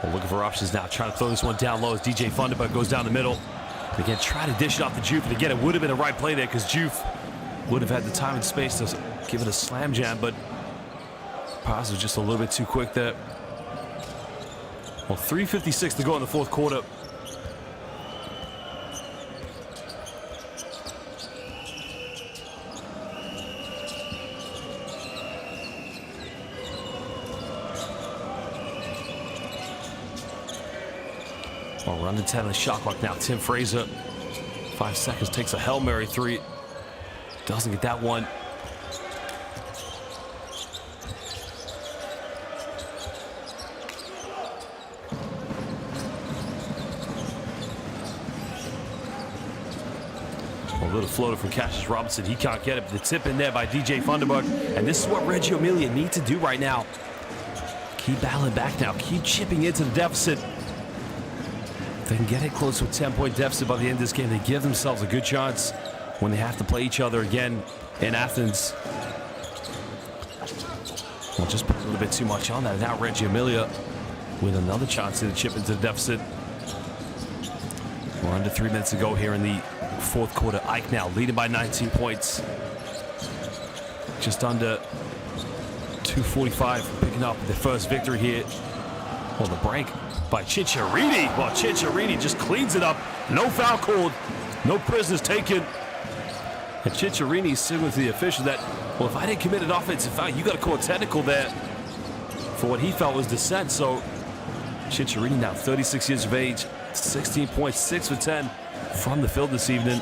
Well, looking for options now, trying to throw this one down low as DJ Funderburg goes down the middle. And again, try to dish it off to Juve, and again, it would have been a right play there because Juve would have had the time and space to give it a slam jam, but Paz was just a little bit too quick there. Well, 3:56 to go in the fourth quarter. Well, we're under 10 on the shot clock now. Tim Fraser, 5 seconds, takes a Hail Mary three. Doesn't get that one. A little floater from Cassius Robinson. He can't get it, but the tip in there by DJ Funderburg. And this is what Reggio Emilia need to do right now. Keep battling back now. Keep chipping into the deficit. If they can get it close to a 10-point deficit by the end of this game, they give themselves a good chance when they have to play each other again in Athens. Well, just put a little bit too much on that. Now Reggio Emilia with another chance to chip into the deficit. We're under 3 minutes to go here in the fourth quarter. AEK now leading by 19 points. Just under 2:45, picking up the first victory here. Well, the break by Cicciarini. Well, Cicciarini just cleans it up. No foul called. No prisoners taken. And Cicciarini signaling to the official that, well, if I didn't commit an offensive foul, you got to call a technical there for what he felt was dissent. So Cicciarini now 36 years of age, 16 points, 6 for 10 from the field this evening.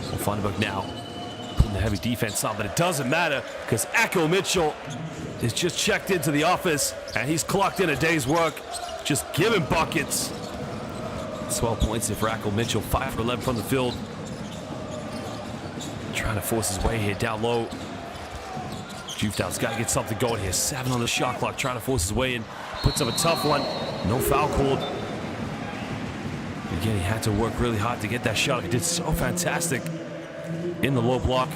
Well, Funderburg now putting the heavy defense on, but it doesn't matter because Echo Mitchell is just checked into the office and he's clocked in a day's work, just giving buckets. 12 points here for Echo Mitchell, 5 for 11 from the field. Trying to force his way here down low. Juve's got to get something going here. 7 on the shot clock, trying to force his way in. Puts up a tough one. No foul called. Again, he had to work really hard to get that shot. He did so fantastic in the low block.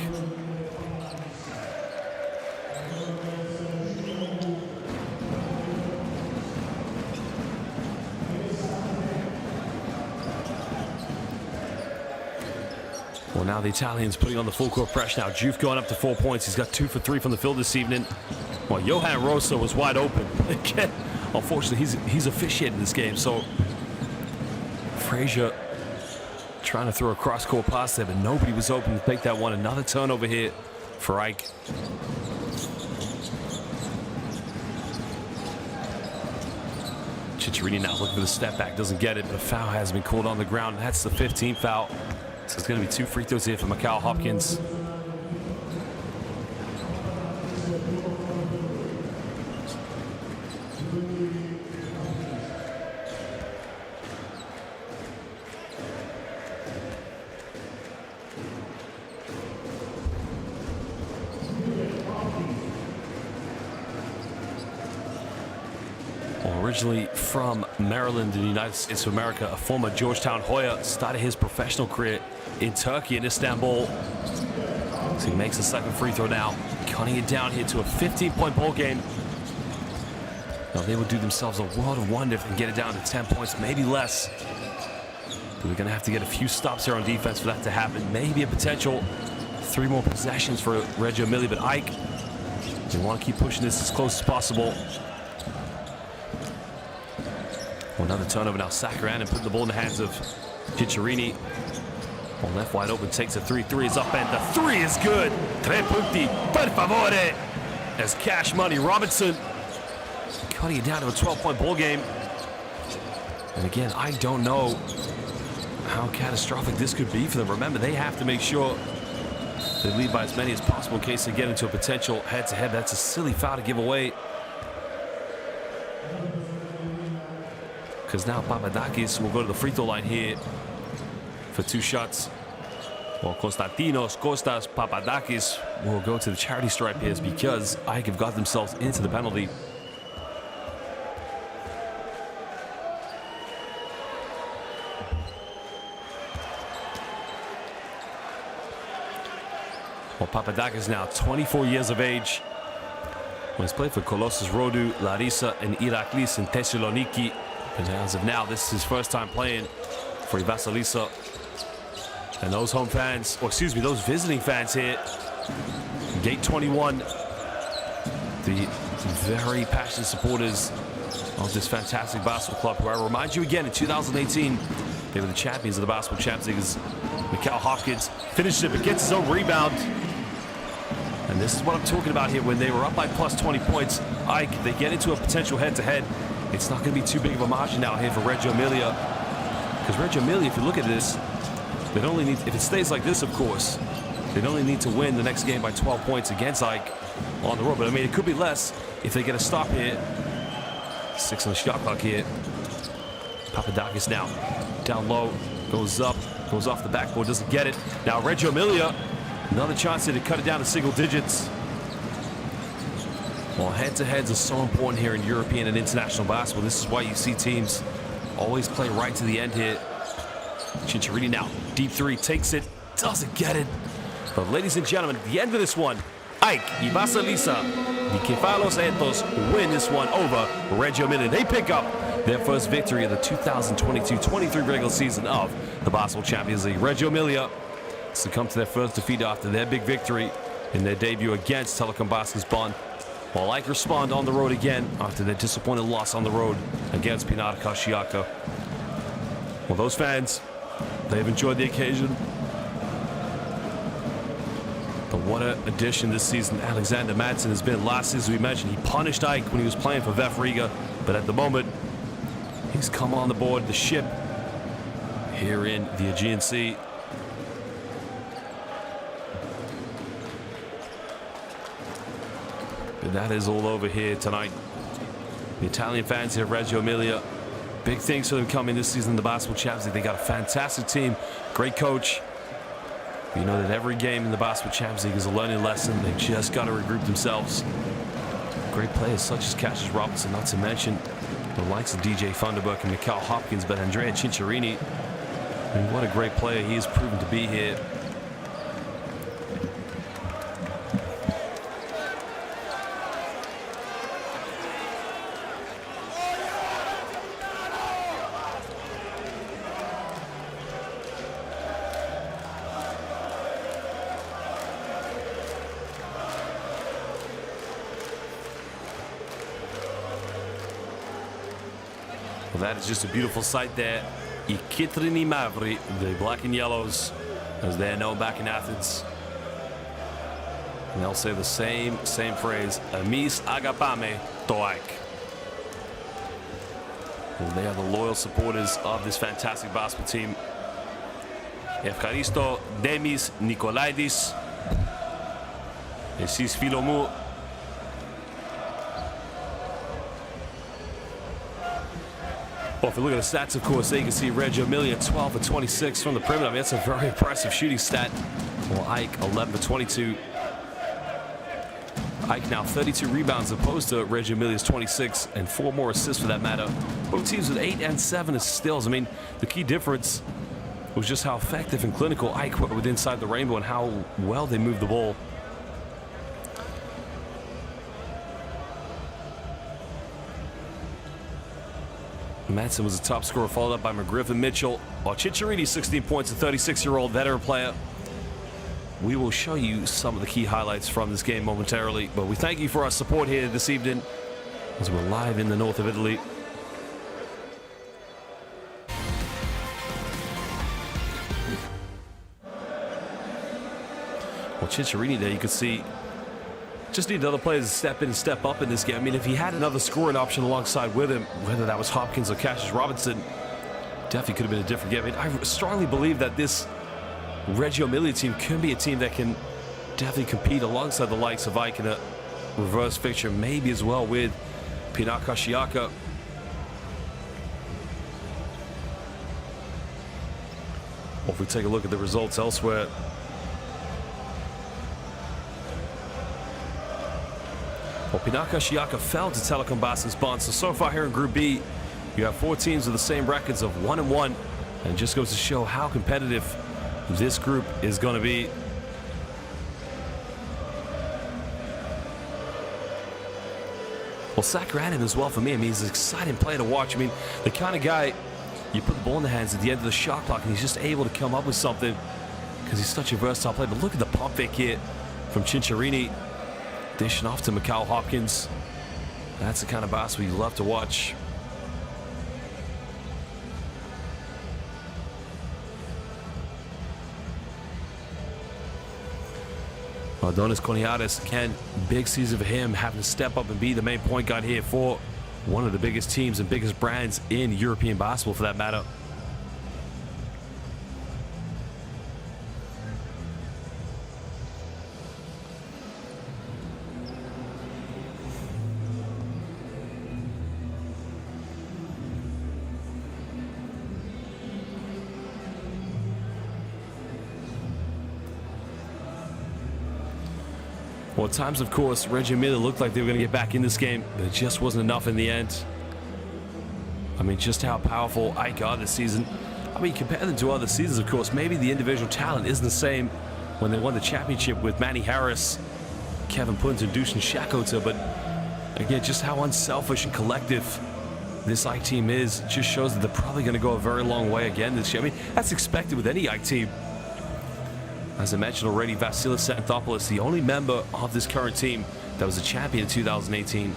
Well, now the Italians putting on the full court pressure now. Juve going up to 4 points. He's got 2 for 3 from the field this evening. Well, Johan Rosa was wide open. Again, unfortunately, he's officiating this game. So Frazier trying to throw a cross-court pass there, but nobody was open to take that one. Another turnover here for AEK. Cicciarini now looking for the step back. Doesn't get it, but a foul has been called on the ground. That's the 15th foul. So it's going to be 2 free throws here for Mikal Hopkins. Originally from Maryland in the United States of America, a former Georgetown Hoya, started his professional career in Turkey, in Istanbul. So he makes the second free throw now, cutting it down here to a 15-point ball game. Now they would do themselves a world of wonder if they can get it down to 10 points, maybe less. But we're going to have to get a few stops here on defense for that to happen. Maybe a potential 3 more possessions for Reggio Emilia, but AEK, they want to keep pushing this as close as possible. Another turnover now. Sacaranen putting the ball in the hands of Cicciarini. Well, left wide open, takes a 3. 3 is up and the 3 is good. 3 punti, per favore. As Cash Money Robinson cutting it down to a 12-point ball game. And again, I don't know how catastrophic this could be for them. Remember, they have to make sure They lead by as many as possible in case they get into a potential head-to-head. That's a silly foul to give away. Because now Papadakis will go to the free throw line here for 2 shots. Well, Konstantinos Kostas Papadakis will go to the charity stripe here because AEK have got themselves into the penalty. Well, Papadakis now 24 years of age. Well, he's played for Kolossos Rhodu, Larissa, and Iraklis in Thessaloniki. And as of now, this is his first time playing for Vasilisa. And those home fans, or excuse me, those visiting fans here, Gate 21, the very passionate supporters of this fantastic basketball club, who I remind you again, in 2018, they were the champions of the Basketball Champions League. As Mikal Hopkins finishes it, but gets his own rebound. And this is what I'm talking about here. When they were up by plus 20 points, AEK, they get into a potential head-to-head. It's not going to be too big of a margin now here for Reggio Emilia. Because Reggio Emilia, if you look at this, they'd only need, if it stays like this, of course, they'd only need to win the next game by 12 points against AEK on the road. But I mean, it could be less if they get a stop here. 6 on the shot clock here. Papadakis now down low, goes up, goes off the backboard, doesn't get it. Now Reggio Emilia, another chance here to cut it down to single digits. Well, head-to-heads are so important here in European and international basketball. This is why you see teams always play right to the end here. Chincharini now, deep 3, takes it, doesn't get it. But ladies and gentlemen, at the end of this one, AEK y Vasilisa, the Kefalos Santos win this one over Reggio Emilia. They pick up their first victory of the 2022-23 regular season of the Basketball Champions League. Reggio Emilia succumb to their first defeat after their big victory in their debut against Telekom Baskets Bonn. While AEK respond on the road again after their disappointing loss on the road against Pinar Kashiaka. Well, those fans, they've enjoyed the occasion. But what an addition this season Alexander Madsen has been. Last season, we mentioned, he punished AEK when he was playing for VF Riga. But at the moment, he's come on the board, the ship, here in the Aegean Sea. And that is all over here tonight. The Italian fans here at Reggio Emilia, big things for them coming this season in the Basketball Champions League. They got a fantastic team, great coach. You know that every game in the Basketball Champions League is a learning lesson. They just got to regroup themselves. Great players such as Cassius Robinson, not to mention the likes of DJ Funderburk and Mikal Hopkins, but Andrea Chincharini, I mean, what a great player he has proven to be here. Well, that is just a beautiful sight there. I Kitrini Mavri, the black and yellows, as they're known back in Athens. And they'll say the same phrase, Amis agapame to AEK. Well, they are the loyal supporters of this fantastic basketball team. Efkaristo Demis Nikolaidis. Esis Philomou. Well, if you look at the stats, of course, there you can see Reggio Emilia 12 for 26 from the perimeter. I mean, that's a very impressive shooting stat. Well, AEK 11 for 22. AEK now 32 rebounds opposed to Reggio Emilia's 26 and 4 more assists for that matter. Both teams with 8 and 7 steals. I mean, the key difference was just how effective and clinical AEK were with inside the rainbow and how well they moved the ball. Madsen was the top scorer, followed up by McGriff and Mitchell. While Chincharini, 16 points, a 36-year-old veteran player. We will show you some of the key highlights from this game momentarily, but we thank you for our support here this evening as we're live in the north of Italy. Well, Chincharini there, you could see, just need other players to step in and step up in this game. I mean, if he had another scoring option alongside with him, whether that was Hopkins or Cassius Robinson, definitely could have been a different game. I mean, I strongly believe that this Reggio Emilia team can be a team that can definitely compete alongside the likes of AEK in a reverse fixture, maybe as well with Pinaka Shiaka. Well, if we take a look at the results elsewhere, well, Pinaka Shiaka fell to Telecom Boston's Bond. So far here in Group B, you have 4 teams with the same records of 1-1, and it just goes to show how competitive this group is going to be. Well, Sakaranen as well for me. I mean, he's an exciting player to watch. I mean, the kind of guy you put the ball in the hands at the end of the shot clock, and he's just able to come up with something because he's such a versatile player. But look at the pump fake here from Cinciarini, dishing off to Mikal Hopkins. That's the kind of basketball you love to watch. Adonis Koniatis, again, big season for him, having to step up and be the main point guard here for one of the biggest teams and biggest brands in European basketball, for that matter. Well, at times, of course, Reggio Emilia looked like they were going to get back in this game, but it just wasn't enough in the end. I mean, just how powerful AEK are this season. I mean, compare them to other seasons, of course. Maybe the individual talent isn't the same when they won the championship with Manny Harris, Kevin Punt, and Dusan Shakota, but again, just how unselfish and collective this AEK team is just shows that they're probably going to go a very long way again this year. I mean, that's expected with any AEK team. As I mentioned already, Vasilis Xanthopoulos, the only member of this current team that was a champion in 2018.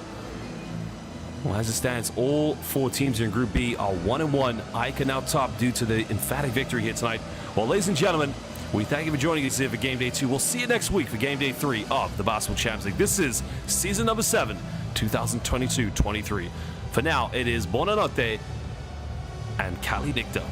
Well, as it stands, all 4 teams in Group B are 1-1. AEK now top due to the emphatic victory here tonight. Well, ladies and gentlemen, we thank you for joining us here for Game Day 2. We'll see you next week for Game Day 3 of the Basketball Champions League. This is season number 7, 2022-23. For now, it is Buonanotte and Cali Dicto.